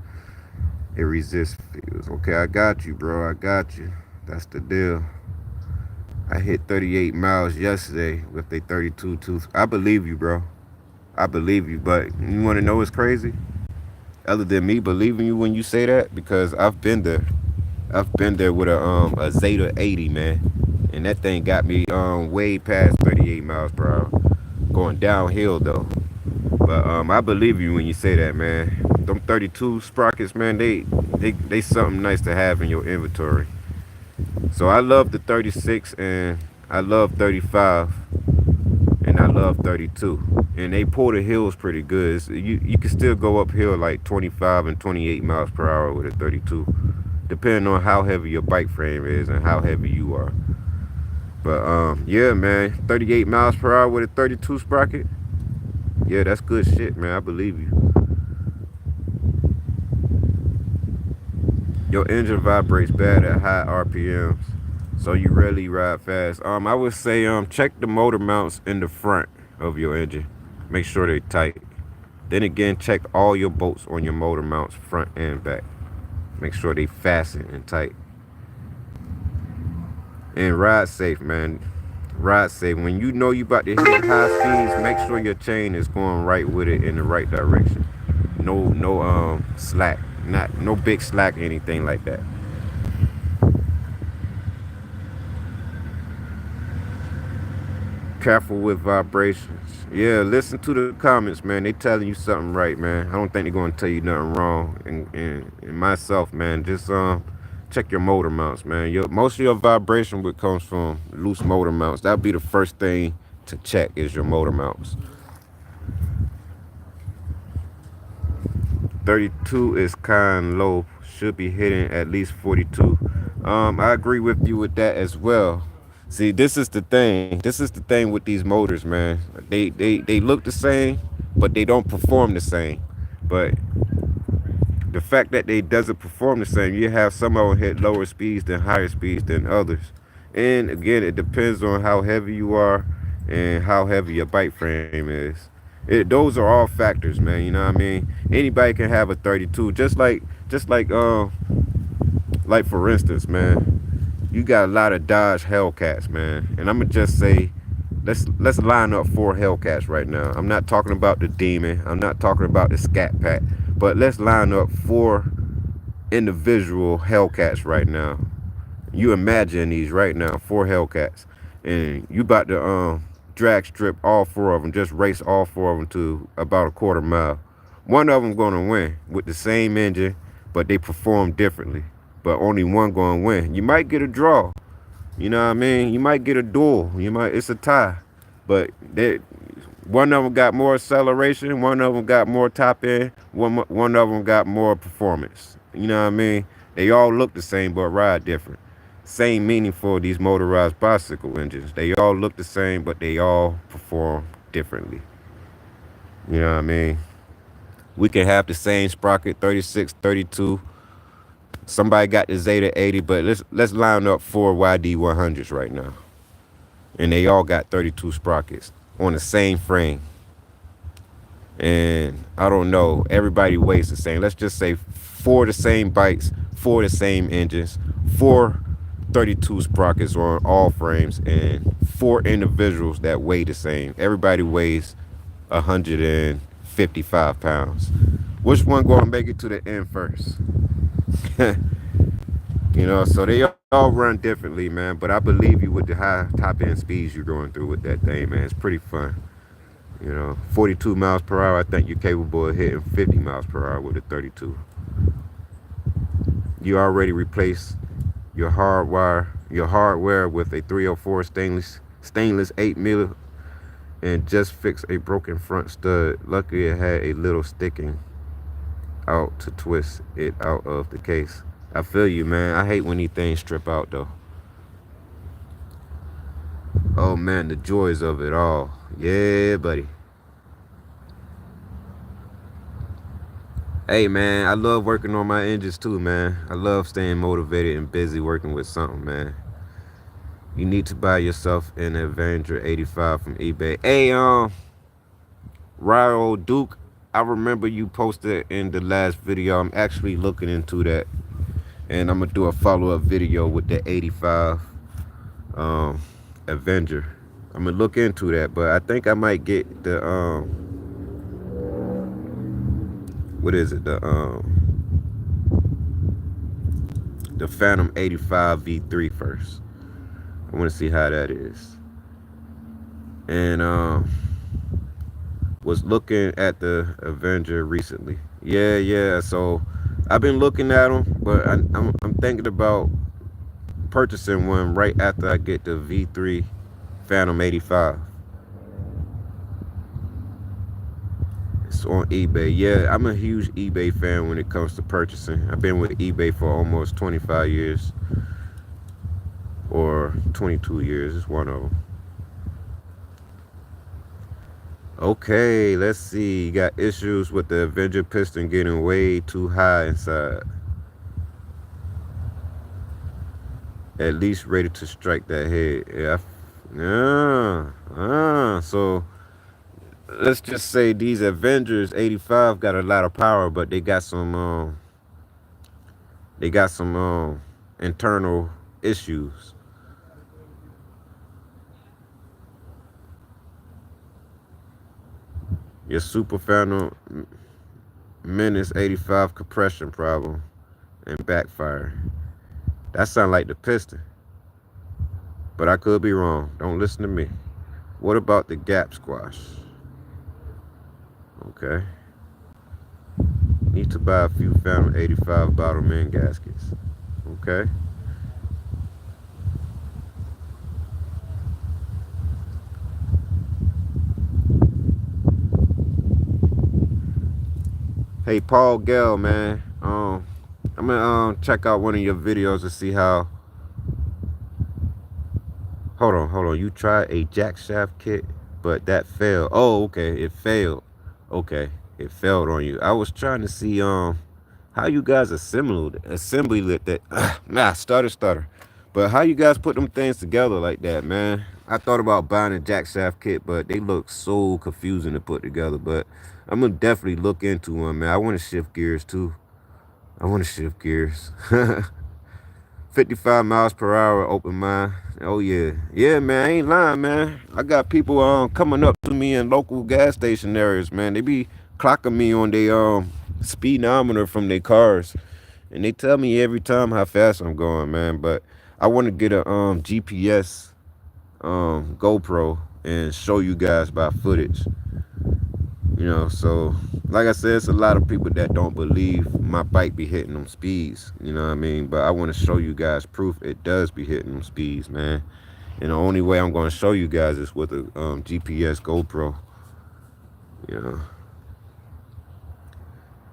It resists fuels. Okay, I got you, bro. I got you. That's the deal. I hit 38 miles yesterday with a 32 tooth. I believe you, bro. I believe you, but you want to know what's crazy? Other than me believing you when you say that, because I've been there. I've been there with a Zeta 80, man, and that thing got me way past 38 miles per hour, going downhill though. But I believe you when you say that, man. Them 32 sprockets, man, they something nice to have in your inventory. So I love the 36 and I love 35 and I love 32. And they pull the hills pretty good. You can still go uphill like 25 and 28 miles per hour with a 32, depending on how heavy your bike frame is and how heavy you are. But yeah, man, 38 miles per hour with a 32 sprocket. Yeah, that's good shit, man. I believe you. Your engine vibrates bad at high RPMs, so you rarely ride fast. I would say check the motor mounts in the front of your engine. Make sure they're tight. Then again, check all your bolts on your motor mounts, front and back. Make sure they fasten and tight. And ride safe, man. Ride safe. When you know you about to hit high speeds, make sure your chain is going right with it in the right direction. No slack. No big slack, anything like that. Careful with vibrations. Yeah, listen to the comments, man. They telling you something right, man. I don't think they're gonna tell you nothing wrong. And myself, man, just check your motor mounts, man. Most of your vibration would comes from loose motor mounts. That'd be the first thing to check is your motor mounts. 32 is kind of low. Should be hitting at least 42. I agree with you with that as well. See, this is the thing. This is the thing with these motors, man. They look the same, but they don't perform the same. But the fact that they doesn't perform the same, you have some of them hit lower speeds than higher speeds than others. And again, it depends on how heavy you are and how heavy your bike frame is. Those are all factors, man. You know what I mean? Anybody can have a 32, just like for instance, man, you got a lot of Dodge Hellcats, man. And I'm gonna just say, let's line up 4 Hellcats right now. I'm not talking about the Demon. I'm not talking about the Scat Pack. But let's line up 4 individual Hellcats right now. You imagine these right now, 4 Hellcats, and you about to drag strip all 4 of them, just race all 4 of them to about a quarter mile. One of them gonna win with the same engine, but they perform differently. But only one gonna win. You might get a draw. You know what I mean? You might get a duel. It's a tie. But one of them got more acceleration. One of them got more top end. One of them got more performance. You know what I mean? They all look the same, but ride different. Same meaning for these motorized bicycle engines. They all look the same, but they all perform differently. You know what I mean? We can have the same sprocket, 36, 32. Somebody got the Zeta 80, but let's line up 4 YD100s right now. And they all got 32 sprockets on the same frame. And I don't know, everybody weighs the same. Let's just say 4 the same bikes, 4 the same engines, 4 32 sprockets on all frames, and 4 individuals that weigh the same. Everybody weighs 155 pounds. Which one gonna make it to the end first? You know, so they all run differently, man. But I believe you with the high top end speeds you're going through with that thing, man. It's pretty fun. You know, 42 miles per hour, I think you're capable of hitting 50 miles per hour with a 32. You already replaced your hardware with a 304 stainless 8mm and just fixed a broken front stud. Luckily it had a little sticking out to twist it out of the case. I feel you, man. I hate when these things strip out though. Oh man, the joys of it all. Yeah, buddy. Hey man, I love working on my engines too, man. I love staying motivated and busy working with something, man. You need to buy yourself an Avenger 85 from eBay. Hey, Ryo Duke, I remember you posted in the last video. I'm actually looking into that, and I'm gonna do a follow-up video with the 85 Avenger. I'm gonna look into that, but I think I might get the what is it, the Phantom 85 V3 first. I want to see how that is. And was looking at the Avenger recently. Yeah. So I've been looking at them, but I'm thinking about purchasing one right after I get the V3 Phantom 85. It's on eBay. Yeah, I'm a huge eBay fan when it comes to purchasing. I've been with eBay for almost 25 years. Or 22 years. It's one of them. Okay, let's see. You got issues with the Avenger piston getting way too high inside. At least ready to strike that head. Yeah. So let's just say these Avengers 85 got a lot of power, but they got some internal issues. Your Super Phantom Menace 85 compression problem and backfire. That sounds like the piston, but I could be wrong. Don't listen to me. What about the gap squash? Okay. Need to buy a few Phantom 85 bottom end gaskets. Okay. Hey, Paul Gell, man. I'm gonna check out one of your videos to see how. Hold on. You tried a jack shaft kit, but that failed. Oh, okay. It failed. Okay, it failed on you. I was trying to see how you guys assembled that. Stutter. But how you guys put them things together like that, man? I thought about buying a jack shaft kit, but they look so confusing to put together. But I'm gonna definitely look into one, man. I want to shift gears too. 55 miles per hour, open mind. Oh yeah, man. I ain't lying, man. I got people coming up to me in local gas station areas, man. They be clocking me on their speedometer from their cars, and they tell me every time how fast I'm going, man. But I want to get a GPS GoPro and show you guys by footage. You know, so like I said, it's a lot of people that don't believe my bike be hitting them speeds. You know what I mean? But I want to show you guys proof it does be hitting them speeds, man. And the only way I'm going to show you guys is with a GPS GoPro. You know,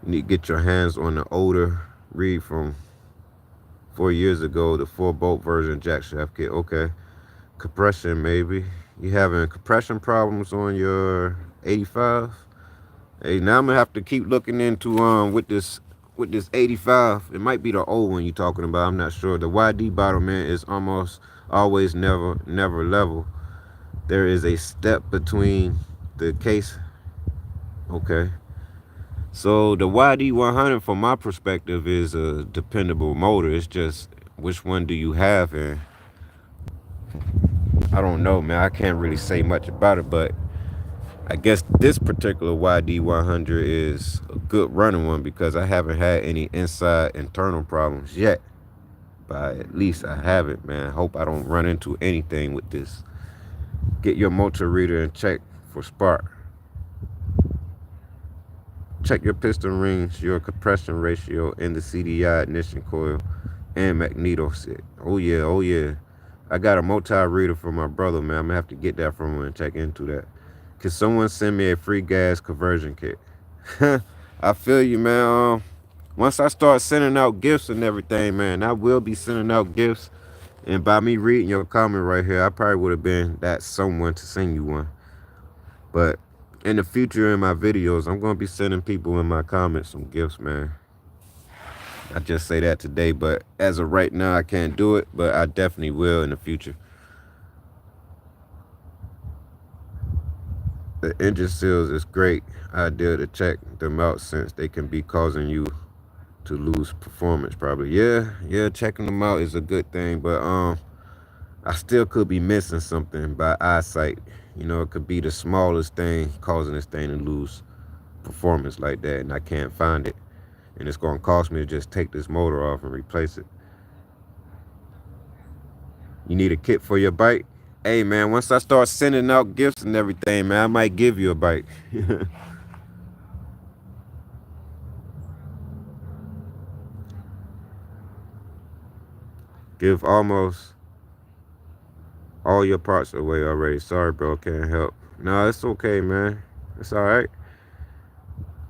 you need to get your hands on the older read from 4 years ago, the 4-bolt version jack shaft kit. Okay, compression maybe. You having compression problems on your 85? Hey, now I'm gonna have to keep looking into with this 85. It might be the old one you're talking about. I'm not sure. The YD bottom end is almost always never level. There is a step between the case. Okay. So the YD 100, from my perspective, is a dependable motor. It's just which one do you have, and I don't know, man. I can't really say much about it, but I guess this particular YD 100 is a good running one because I haven't had any inside internal problems yet. But at least I haven't, man. Hope I don't run into anything with this. Get your motor reader and check for spark. Check your piston rings, your compression ratio, and the CDI ignition coil and magneto set. Oh yeah. I got a multi-reader from my brother, man. I'm gonna have to get that from him and check into that. Can someone send me a free gas conversion kit? I feel you, man. Once I start sending out gifts and everything, man, I will be sending out gifts. And by me reading your comment right here, I probably would have been that someone to send you one. But in the future, in my videos, I'm going to be sending people in my comments some gifts, man. I just say that today, but as of right now, I can't do it, but I definitely will in the future. The engine seals is great idea to check them out since they can be causing you to lose performance probably. Yeah, checking them out is a good thing, but I still could be missing something by eyesight. You know, it could be the smallest thing causing this thing to lose performance like that, and I can't find it. And it's gonna cost me to just take this motor off and replace it. You need a kit for your bike? Hey man, once I start sending out gifts and everything, man, I might give you a bike. Give almost all your parts away already. Sorry, bro, can't help. No, it's okay, man. It's all right.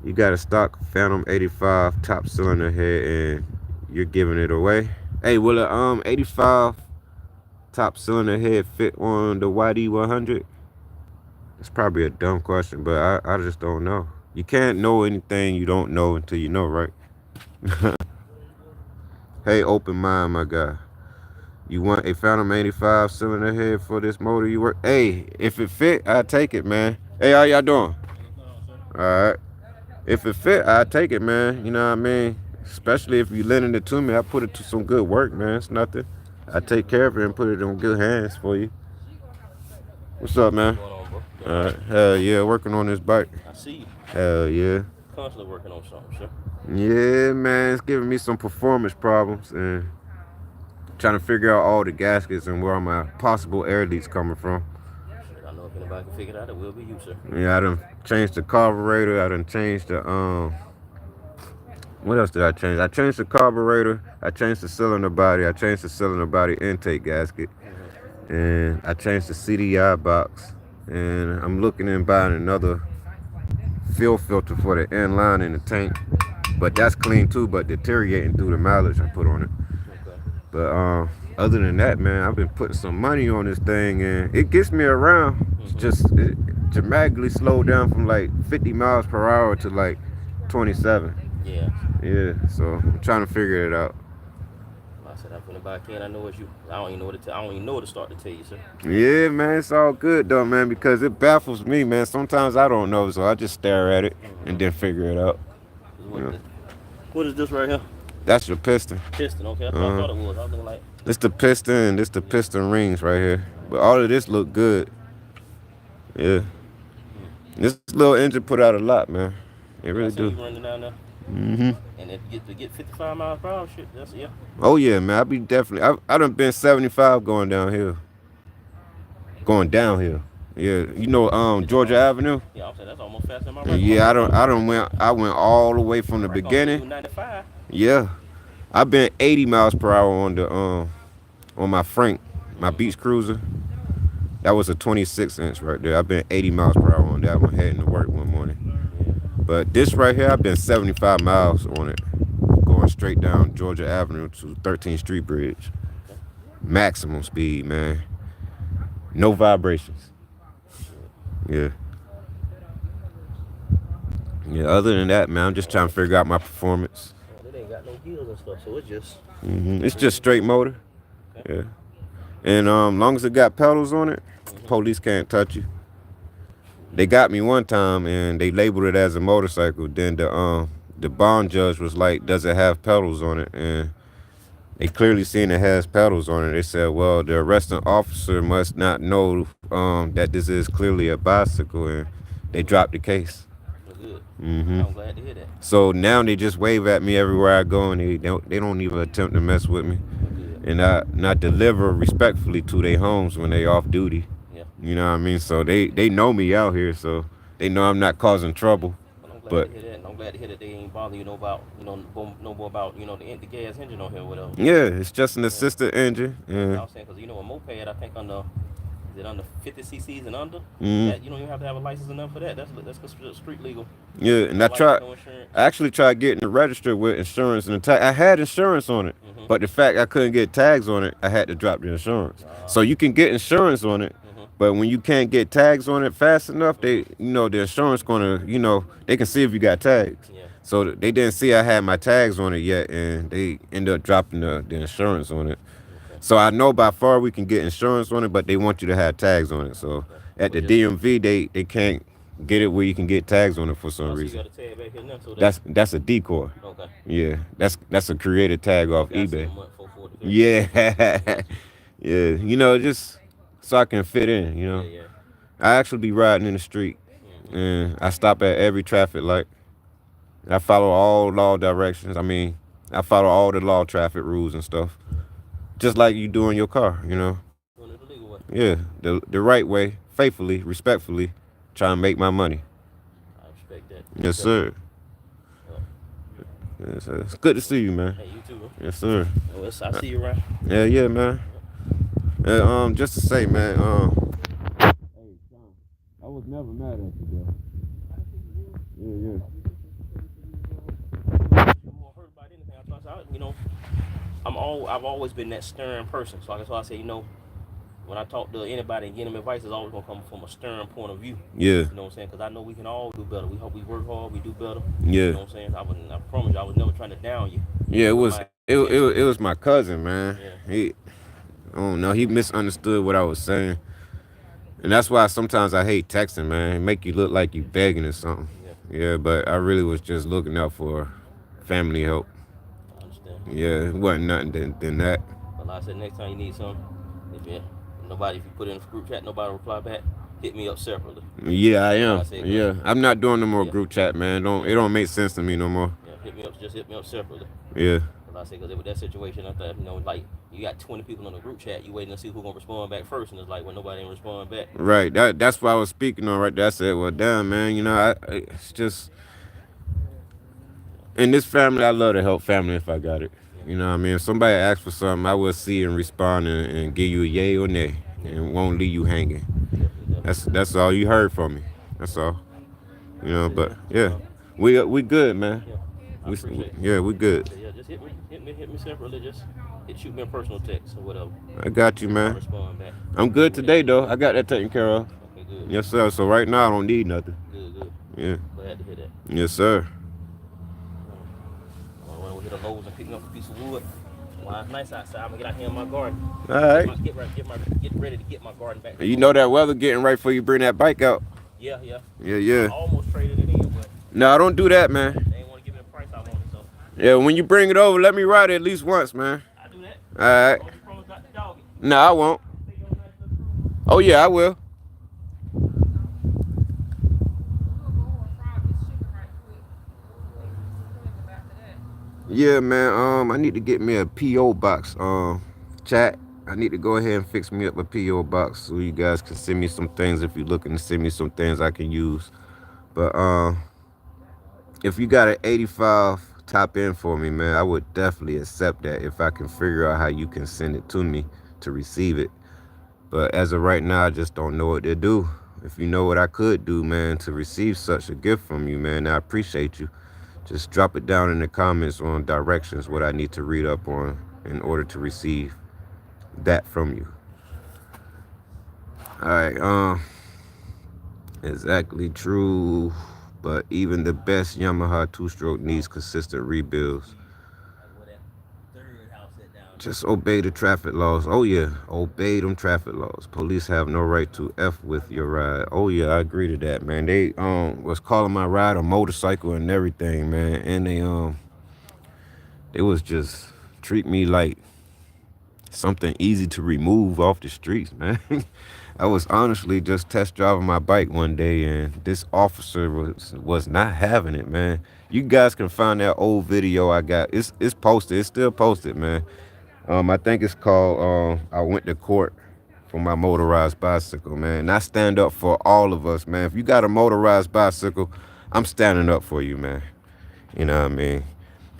You got a stock Phantom 85 top cylinder head, and you're giving it away. Hey, will a 85 top cylinder head fit on the YD100? It's probably a dumb question, but I just don't know. You can't know anything you don't know until you know, right? Hey, open mind, my guy. You want a Phantom 85 cylinder head for this motor you work? Hey, if it fit, I take it, man. Hey, how y'all doing? All right. If it fit, I take it, man. You know what I mean? Especially if you lending it to me, I put it to some good work, man. It's nothing. I take care of it and put it in good hands for you. What's up, man? What's going on, bro? All right. Hell yeah, working on this bike. I see you. Hell yeah. Constantly working on something, sir. Yeah, man. It's giving me some performance problems and trying to figure out all the gaskets and where all my possible air leaks coming from. I know if anybody can figure it out, it will be you, sir. Yeah, I done changed the carburetor. I done changed the what else did I change? I changed the carburetor. I changed the cylinder body. I changed the cylinder body intake gasket, and I changed the CDI box. And I'm looking and buying another fuel filter for the inline in the tank, but that's clean too, but deteriorating through the mileage I put on it. Okay. But other than that, man, I've been putting some money on this thing, and it gets me around. It's just it dramatically slowed down from like 50 miles per hour to like 27. Yeah. Yeah, so I'm trying to figure it out. I said, if anybody can, I know it's you. I don't even know what to I don't even know what to start to tell you, sir. Yeah, man, it's all good though, man, because it baffles me, man. Sometimes I don't know, so I just stare at it and then figure it out. What is this right here? That's your piston. Piston, okay. That's what I thought it was. I was looking like. It's the piston and this the piston rings right here. But all of this look good. Yeah. This little engine put out a lot, man. It really I see do. you running down there. Mm-hmm. And it get 55 miles per hour, shit. That's yeah. Oh yeah, man. I be definitely. I done been 75 going downhill. Going downhill. Yeah, you know, Georgia Avenue. Yeah, I'm saying that's almost faster than my And yeah, I went all the way from the beginning. 95. Yeah, I've been 80 miles per hour on the on my Frank, my beach cruiser. That was a 26-inch right there. I've been 80 miles per hour on that one heading to work one morning. But this right here, I've been 75 miles on it, going straight down Georgia Avenue to 13th Street Bridge. Maximum speed, man. No vibrations. Yeah. Yeah, other than that, man, I'm just trying to figure out my performance. It ain't got no gears and stuff, so it's just. It's just straight motor. Yeah. And long as it got pedals on it, police can't touch you. They got me one time and they labeled it as a motorcycle. Then the bond judge was like, does it have pedals on it? And they clearly seen it has pedals on it. They said, well, the arresting officer must not know that this is clearly a bicycle, and they dropped the case. Good. Mm-hmm. I'm glad to hear that. So now they just wave at me everywhere I go, and they don't even attempt to mess with me. Good. And I deliver respectfully to their homes when they off duty. Yeah. You know what I mean? So they know me out here, so they know I'm not causing trouble. Well, I'm glad But to hear that. And I'm glad to hear that they ain't bother you know about no more about the gas engine on here or whatever. yeah, it's just an assisted engine. I And was saying because a moped I think is it under 50 cc's and under? Mhm. That, you don't even have to have a license enough for that. That's considered street legal. yeah, and No I tried. license, no insurance. I actually tried getting it registered with insurance and the tag. I had insurance on it, but the fact I couldn't get tags on it, I had to drop the insurance. So you can get insurance on it, but when you can't get tags on it fast enough, the insurance gonna, they can see if you got tags. Yeah. So they didn't see I had my tags on it yet, and they ended up dropping the insurance on it. So I know by far we can get insurance on it, but they want you to have tags on it. So at the DMV, they can't get it where you can get tags on it for some Oh, so you reason. got a tag back here now, so that That's a decoy. okay. Yeah, that's a created tag off Okay, I see eBay. a month 443. Yeah, Gotcha. yeah. You know, just so I can fit in. You Yeah, know, yeah. I actually be riding in the street, Mm-hmm. and I stop at every traffic light. I follow all law directions. I mean, I follow all the law traffic rules and stuff, just like you do in your car. You know, Doing it the legal way. yeah, the right way, faithfully, respectfully, trying to make my money. I respect that. Yes, sir. Yeah. Yes, sir. It's good to see you, man. Hey, you too, bro. Yes, sir. Well, I see you around. Yeah, yeah, man. Just to say, man, hey, Sean, I was never mad at you, bro. Yeah, I'm more hurt about anything. You know, I've always been that stern person. So that's why I say, you know, when I talk to anybody and give them advice, it's always gonna come from a stern point of view. yeah, You know what I'm saying? Because I know we can all do better. We hope we work hard, we do better. yeah, You know what I'm saying? I promise you, I was never trying to down you. yeah. It was My it was my cousin, man. Yeah. I don't know. He misunderstood what I was saying, and that's why sometimes I hate texting, man. It make you look like you begging or something. Yeah, Yeah, but I really was just looking out for family help. I understand. Yeah, it wasn't nothing than that. But like I said, next time you need something, if you put it in a group chat, nobody reply back, hit me up separately. Yeah, I am. I say, Yeah, I'm not doing no more Yeah. group chat, man. It don't make sense to me no more. Yeah, hit me up separately. Yeah, Cause I say, cause with that situation, I thought, you know, like you got 20 people in the group chat, you waiting to see who gonna respond back first, and it's like when nobody ain't respond back. right. That's what I was speaking on right there. I said, well, damn, man. You know, it's just in this family, I love to help family if I got it. You know what I mean? If somebody asks for something, I will see and respond and give you a yay or nay, and won't leave you hanging. Definitely. That's all you heard from me. That's all. You know, That's it, but man. yeah, we good, man. Yeah, I appreciate it. Yeah, we good. So, yeah, just hit me separately. Just shoot me a personal text or whatever. I got you, I'll man. respond back. I'm good today, though. I got that taken care of. Okay, good. Yes, sir. So right now, I don't need nothing. Good. Yeah. Glad to hear that. Yes, sir. I want to hit a Lowe's and pick me up a piece of wood. While it's nice outside, I'm gonna get out here in my garden. All right. Get ready to get my garden back. You know that weather getting right before you bring that bike out. Yeah. Yeah. I almost traded it in, but No, don't do that, man. they ain't want to give me the price I wanted, so Yeah, when you bring it over, let me ride it at least once, man. I do that. All right. Don't you promise not to dog it? No, I won't. Take your nice little cruise. Oh yeah, I will. Yeah, man. I need to get me a PO box. Chat. I need to go ahead and fix me up a PO box so you guys can send me some things if you're looking to send me some things I can use. But if you got an 85 top end for me, man, I would definitely accept that if I can figure out how you can send it to me to receive it. But as of right now, I just don't know what to do. If you know what I could do, man, to receive such a gift from you, man, I appreciate you. Just drop it down in the comments on directions what I need to read up on in order to receive that from you. All right, exactly true. But even the best Yamaha two-stroke needs consistent rebuilds. Where that third house set down. Just obey the traffic laws. Oh yeah, obey them traffic laws. Police have no right to F with your ride. Oh yeah, I agree to that, man. They was calling my ride a motorcycle and everything, man. And they was just treat me like something easy to remove off the streets, man. I was honestly just test driving my bike one day, and this officer was not having it, man. You guys can find that old video I got. It's posted. It's still posted, man. I think it's called I went to court for my motorized bicycle, man. And I stand up for all of us, man. If you got a motorized bicycle, I'm standing up for you, man. You know what I mean?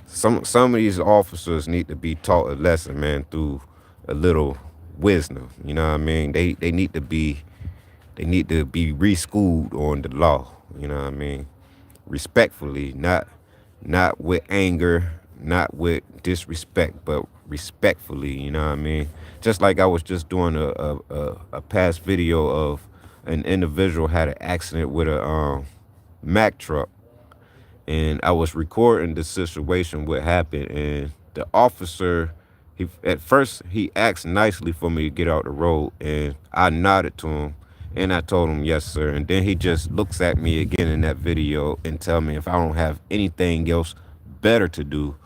Some of these officers need to be taught a lesson, man, through a little wisdom. You know what I mean? They need to be reschooled on the law. You know what I mean? Respectfully, not with anger, not with disrespect, but respectfully. You know what I mean? Just like I was just doing a past video of an individual had an accident with a Mack truck, and I was recording the situation, what happened, and the officer, at first he asked nicely for me to get out the road, and I nodded to him, And I told him, yes, sir. And then he just looks at me again in that video and tell me if I don't have anything else better to do,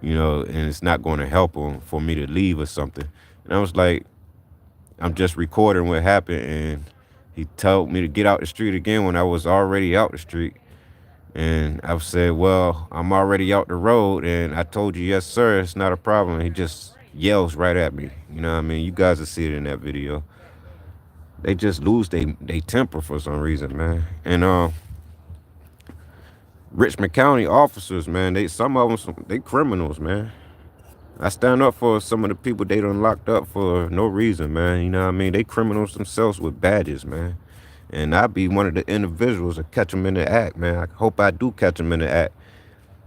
you know, and it's not going to help him for me to leave or something. And I was like, I'm just recording what happened. And he told me to get out the street again when I was already out the street. And I said, well, I'm already out the road. And I told you, yes, sir, it's not a problem. He just yells right at me. You know what I mean? You guys will see it in that video. They just lose they temper for some reason, man. And Richmond County officers, man, some of them, they criminals, man. I stand up for some of the people they done locked up for no reason, man. You know what I mean? They criminals themselves with badges, man. And I be one of the individuals that catch them in the act, man. I hope I do catch them in the act.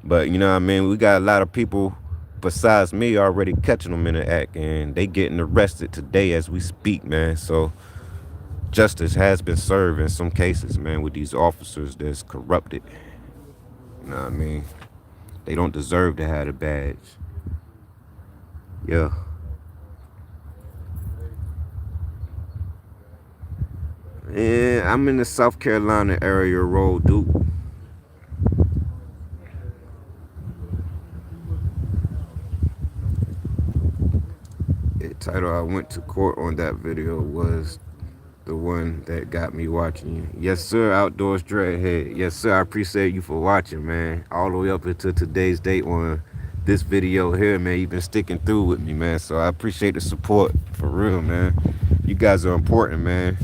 But, you know what I mean? We got a lot of people besides me already catching them in the act. And they getting arrested today as we speak, man. So justice has been served in some cases, man, with these officers that's corrupted. You know what I mean? They don't deserve to have a badge. Yeah. Yeah, I'm in the South Carolina area, Road Duke. The title I went to court on that video was the one that got me watching you. Yes, sir, Outdoors Dreadhead. Yes, sir, I appreciate you for watching, man. All the way up until today's date on this video here, man. You've been sticking through with me, man. So I appreciate the support, for real, man. You guys are important, man.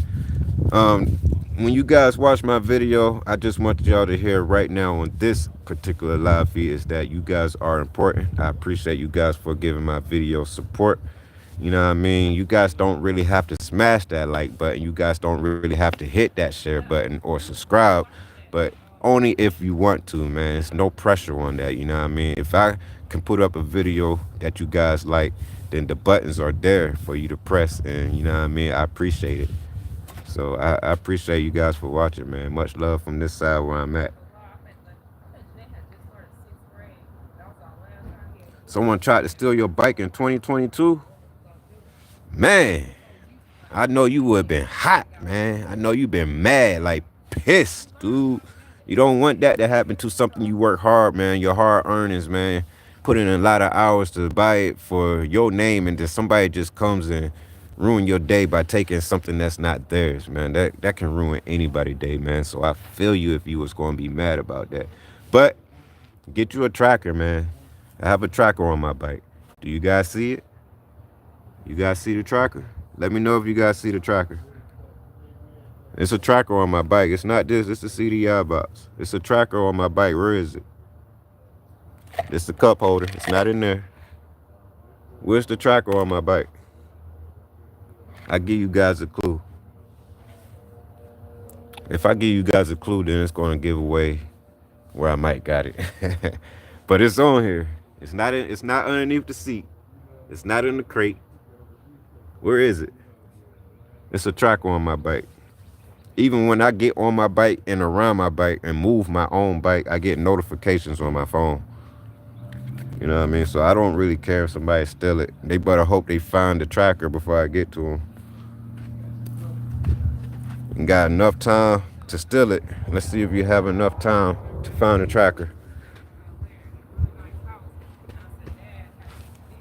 When you guys watch my video, I just want y'all to hear right now on this particular live feed is that you guys are important. I appreciate you guys for giving my video support. You know what I mean? You guys don't really have to smash that like button. You guys don't really have to hit that share button or subscribe, but only if you want to, man. It's no pressure on that, you know what I mean? If I can put up a video that you guys like, then the buttons are there for you to press, and you know what I mean? I appreciate it. So I appreciate you guys for watching, man. Much love from this side where I'm at. Someone tried to steal your bike in 2022? Man, I know you would have been hot, man. I know you've been mad, like pissed, dude. You don't want that to happen to something you work hard, man. Your hard earnings, man. Put in a lot of hours to buy it for your name, and then somebody just comes and ruin your day by taking something that's not theirs, man. That can ruin anybody's day, man. So I feel you if you was going to be mad about that. But get you a tracker, man. I have a tracker on my bike. Do you guys see it? You guys see the tracker? Let me know if you guys see the tracker. It's a tracker on my bike. It's not this. It's a CDI box. It's a tracker on my bike. Where is it? It's the cup holder. It's not in there. Where's the tracker on my bike? I give you guys a clue. If I give you guys a clue, then it's going to give away where I might got it. But it's on here. It's not underneath the seat. It's not in the crate. Where is it? It's a tracker on my bike. Even when I get on my bike and around my bike and move my own bike, I get notifications on my phone. You know what I mean? So I don't really care if somebody steal it. They better hope they find the tracker before I get to them. You got enough time to steal it. Let's see if you have enough time to find the tracker.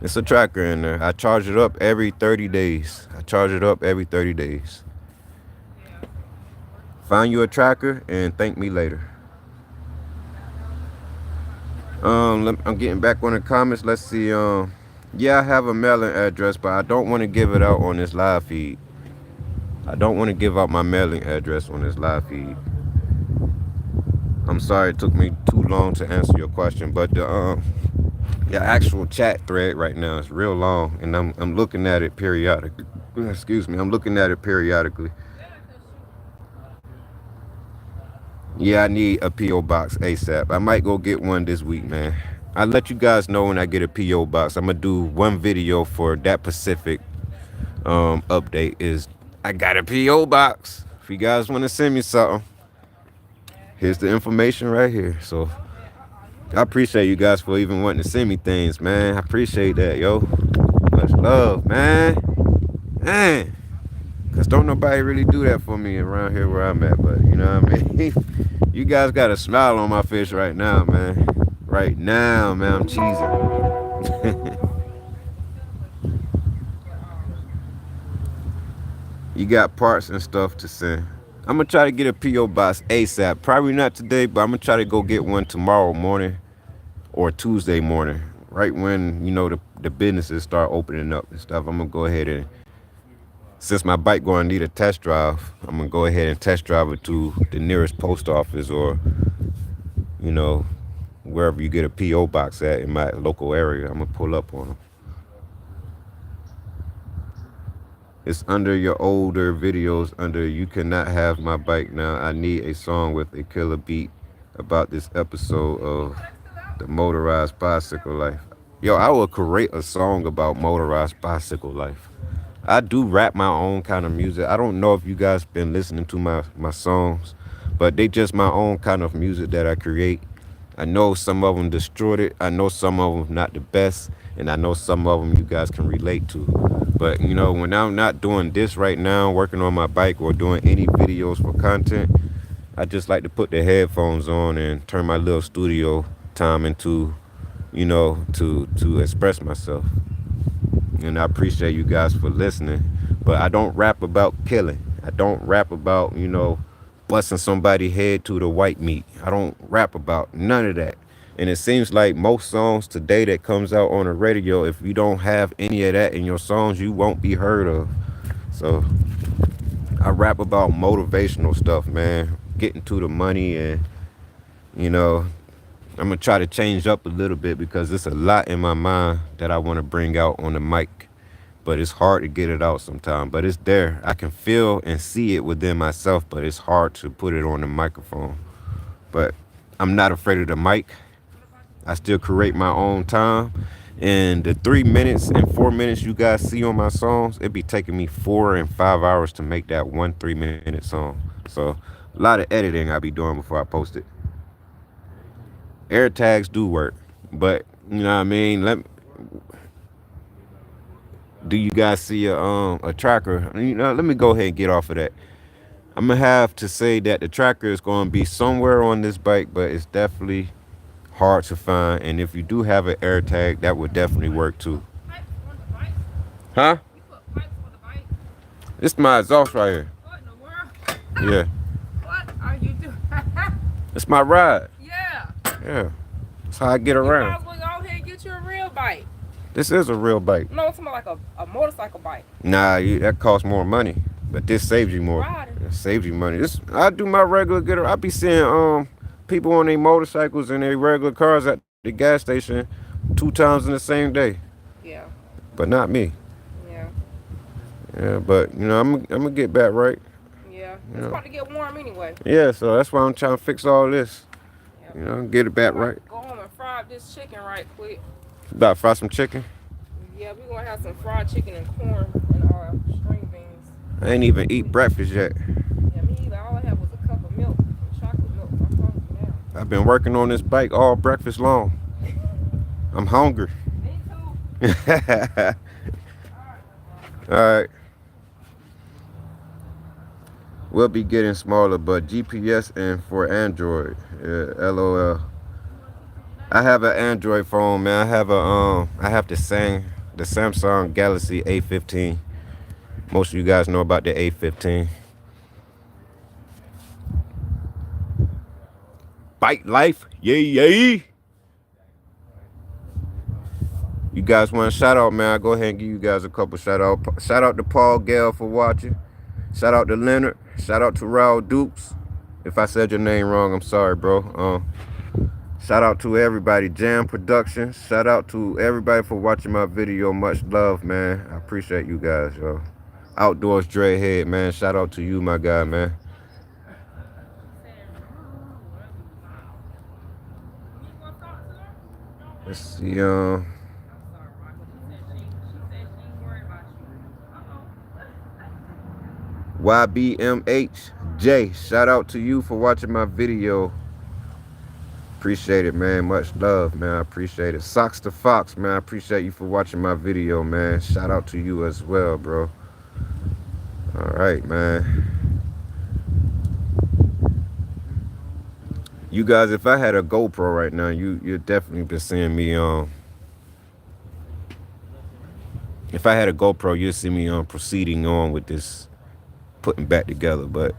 It's a tracker in there. I charge it up every 30 days. Find you a tracker and thank me later. I'm getting back on the comments. Let's see. Yeah, I have a mailing address, but I don't want to give it out on this live feed. I don't want to give out my mailing address on this live feed. I'm sorry it took me too long to answer your question, but the actual chat thread right now is real long, and I'm looking at it periodically. Excuse me, I'm looking at it periodically. Yeah, I need a P.O. box ASAP. I might go get one this week, man. I'll let you guys know when I get a P.O. box. I'm going to do one video for that Pacific update is I got a P.O. box. If you guys want to send me something, here's the information right here. So I appreciate you guys for even wanting to send me things, man. I appreciate that, yo. Much love, man. Man. Cause don't nobody really do that for me around here where I'm at. But you know what I mean? You guys got a smile on my face right now, man. Right now, man, I'm cheesing. You got parts and stuff to send. I'm gonna try to get a PO box ASAP. Probably not today, but I'm gonna try to go get one tomorrow morning or Tuesday morning. Right when, you know, the businesses start opening up and stuff. I'm gonna go ahead and, since my bike gonna need a test drive, I'm gonna go ahead and test drive it to the nearest post office or, you know, wherever you get a PO box at in my local area. I'm gonna pull up on them. It's under your older videos under "You Cannot Have My Bike Now. I need a song with a killer beat about this episode of the motorized bicycle life." Yo, I will create a song about motorized bicycle life. I do rap my own kind of music. I don't know if you guys been listening to my songs, but they just my own kind of music that I create. I know some of them destroyed it. I know some of them not the best, and I know some of them you guys can relate to. But you know, when I'm not doing this right now, working on my bike or doing any videos for content, I just like to put the headphones on and turn my little studio time into, you know, to express myself. And I appreciate you guys for listening. But I don't rap about killing. I don't rap about, you know, busting somebody's head to the white meat. I don't rap about none of that. And it seems like most songs today that comes out on the radio, if you don't have any of that in your songs, you won't be heard of. So I rap about motivational stuff, man. Getting to the money, and, you know, I'm going to try to change up a little bit because there's a lot in my mind that I want to bring out on the mic. But it's hard to get it out sometimes. But it's there. I can feel and see it within myself, but it's hard to put it on the microphone. But I'm not afraid of the mic. I still create my own time. And the 3 minutes and 4 minutes you guys see on my songs, it be taking me 4 and 5 hours to make that 1 3-minute song. So a lot of editing I be doing before I post it. Air tags do work, but you know what I mean? Do you guys see a tracker? You know, let me go ahead and get off of that. I'm gonna have to say that the tracker is gonna be somewhere on this bike, but it's definitely hard to find. And if you do have an air tag, that would definitely work too. Huh? It's my exhaust right here. What in the world? Yeah. What are you doing? It's my ride. Yeah. Yeah. That's how I get You might around. as well go ahead and get you a real bike. This is a real bike. No, it's like a motorcycle bike. Nah, that costs more money. But this saves you more. Riding. It saves you money. I do my regular getter. I be seeing people on their motorcycles and their regular cars at the gas station 2 times in the same day. Yeah. But not me. Yeah. Yeah, but you know, I'm gonna get back right. Yeah. Yeah. It's about to get warm anyway. Yeah, so that's why I'm trying to fix all this. Yep. You know, get it back right. Go home and fry up this chicken right quick. About to fry some chicken. Yeah, we're gonna have some fried chicken and corn and string beans. I ain't even eat breakfast yet. Yeah, me either. All I had was a cup of milk, chocolate milk. I'm hungry now. I've been working on this bike all breakfast long. I'm hungry. Me too. All right. We'll be getting smaller, but GPS and for Android. Yeah, LOL. I have an Android phone, man. I have the Samsung Galaxy A15. Most of you guys know about the A15. Bike life, yay yay. You guys want a shout out, man? I'll go ahead and give you guys a couple shout out. Shout out to Paul Gale for watching. Shout out to Leonard. Shout out to Raul Dukes. If I said your name wrong, I'm sorry, bro. Shout out to everybody, Jam Productions. Shout out to everybody for watching my video. Much love, man. I appreciate you guys, yo. Outdoors Dreadhead, man. Shout out to you, my guy, man. Let's see, YBMHJ, shout out to you for watching my video. Appreciate it, man. Much love, man. I appreciate it. Socks to Fox, man. I appreciate you for watching my video, man. Shout out to you as well, bro. All right, man. You guys, if I had a GoPro right now, you'd definitely be seeing me if I had a GoPro, you'd see me proceeding on with this putting back together. But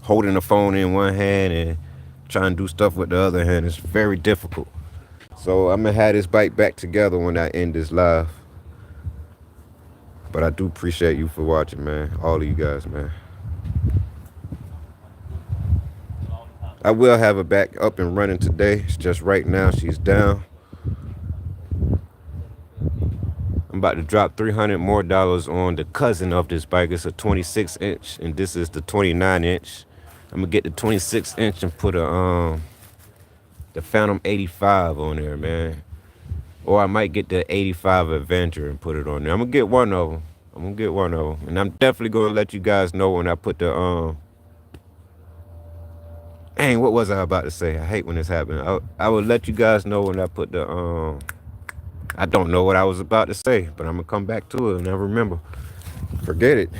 holding the phone in one hand and trying to do stuff with the other hand is very difficult. So I'm gonna have this bike back together when I end this live. But I do appreciate you for watching, man. All of you guys, man. I will have her back up and running today. It's just right now she's down. I'm about to drop $300 more on the cousin of this bike. It's a 26-inch, and this is the 29-inch. I'm gonna get the 26-inch and put the Phantom 85 on there, man. Or I might get the 85 Avenger and put it on there. I'm gonna get one of them. And I'm definitely gonna let you guys know when I put the dang, what was I about to say? I hate when this happens. I will let you guys know when I put the I don't know what I was about to say, but I'm gonna come back to it and I remember. Forget it.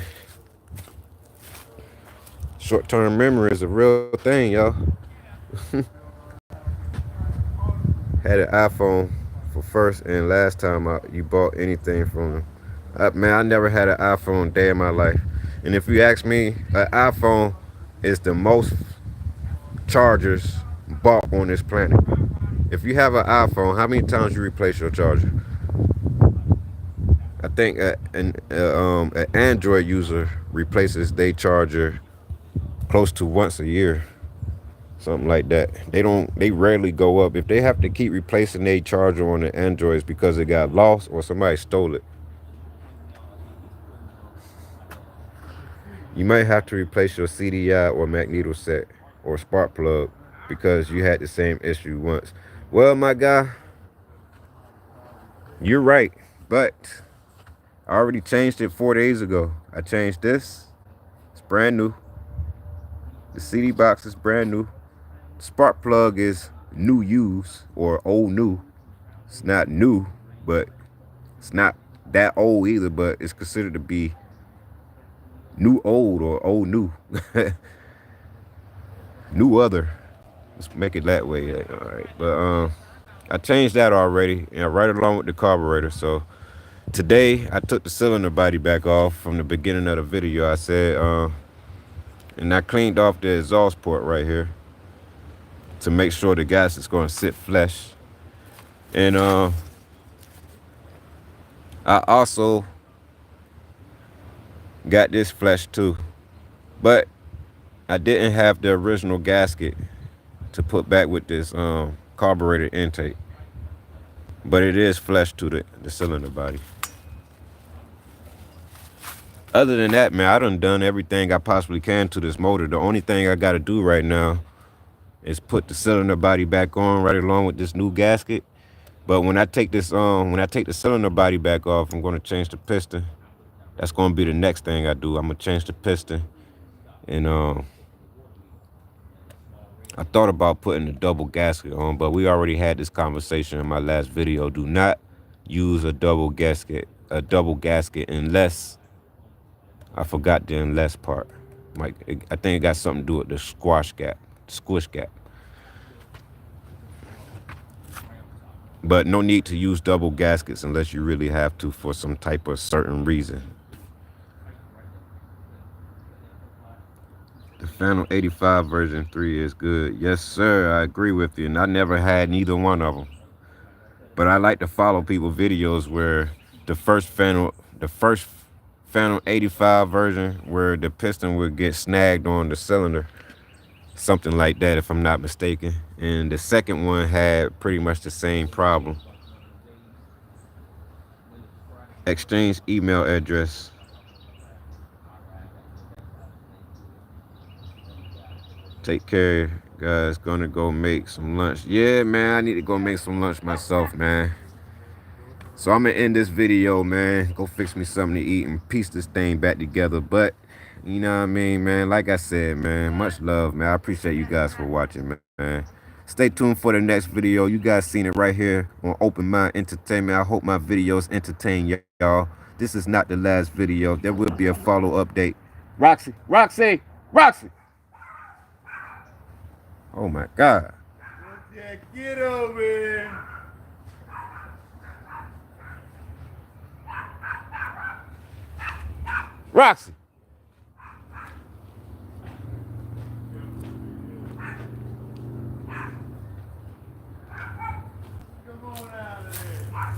Short-term memory is a real thing, y'all. Had an iPhone for first and last time you bought anything from them. Man, I never had an iPhone day in my life. And if you ask me, an iPhone is the most chargers bought on this planet. If you have an iPhone, how many times you replace your charger? I think an Android user replaces their charger close to once a year, something like that. They rarely go up. If they have to keep replacing their charger on the Androids because it got lost or somebody stole it, you might have to replace your CDI or magneto set or spark plug because you had the same issue once. Well, my guy, you're right, but I already changed it 4 days ago. I changed this. It's brand new. The CD box is brand new. Spark plug is new use or old new. It's not new, but it's not that old either, but it's considered to be new old or old new. New other. Let's make it that way. All right. But I changed that already, and right along with the carburetor. So today I took the cylinder body back off from the beginning of the video. I said, and I cleaned off the exhaust port right here to make sure the gas is going to sit flush. And I also got this flush too, but I didn't have the original gasket to put back with this carburetor intake, but it is flush to the cylinder body. Other than that, man, I done everything I possibly can to this motor. The only thing I got to do right now is put the cylinder body back on right along with this new gasket. But when I take this when I take the cylinder body back off, I'm going to change the piston. That's going to be the next thing I do. I'm going to change the piston. And I thought about putting a double gasket on, but we already had this conversation in my last video. Do not use a double gasket unless, I forgot the unless part. Like, I think it got something to do with the squish gap. But no need to use double gaskets unless you really have to for some type of certain reason. The Phantom 85 version 3 is good. Yes, sir, I agree with you. And I never had neither one of them. But I like to follow people's videos where the first Phantom 85 version where the piston would get snagged on the cylinder. Something like that, if I'm not mistaken. And the second one had pretty much the same problem. Exchange email address. Take care, guys. Gonna go make some lunch. Yeah, man, I need to go make some lunch myself, man. So I'm gonna end this video, man. Go fix me something to eat and piece this thing back together. But you know what I mean, man? Like I said, man, much love, man. I appreciate you guys for watching, man. Stay tuned for the next video. You guys seen it right here on Open Mind Entertainment. I hope my videos entertain y'all. This is not the last video. There will be a follow update Roxy, Roxy, Roxy. Oh my God. Yeah, get over here. Roxy. Come on out of there.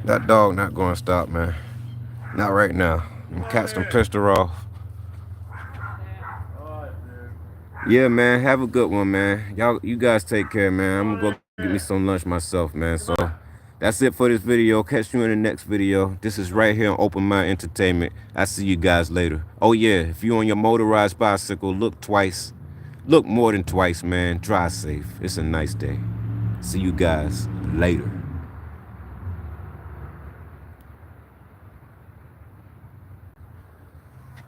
That dog not gonna stop, man. Not right now. Them cats done pissed her off. All right, man. Yeah, man. Have a good one, man. You guys take care, man. I'm gonna go get me some lunch myself, man. So that's it for this video. Catch you in the next video. This is right here on Open Mind Entertainment. I'll see you guys later. Oh yeah, if you on your motorized bicycle, look twice. Look more than twice, man. Drive safe. It's a nice day. See you guys later.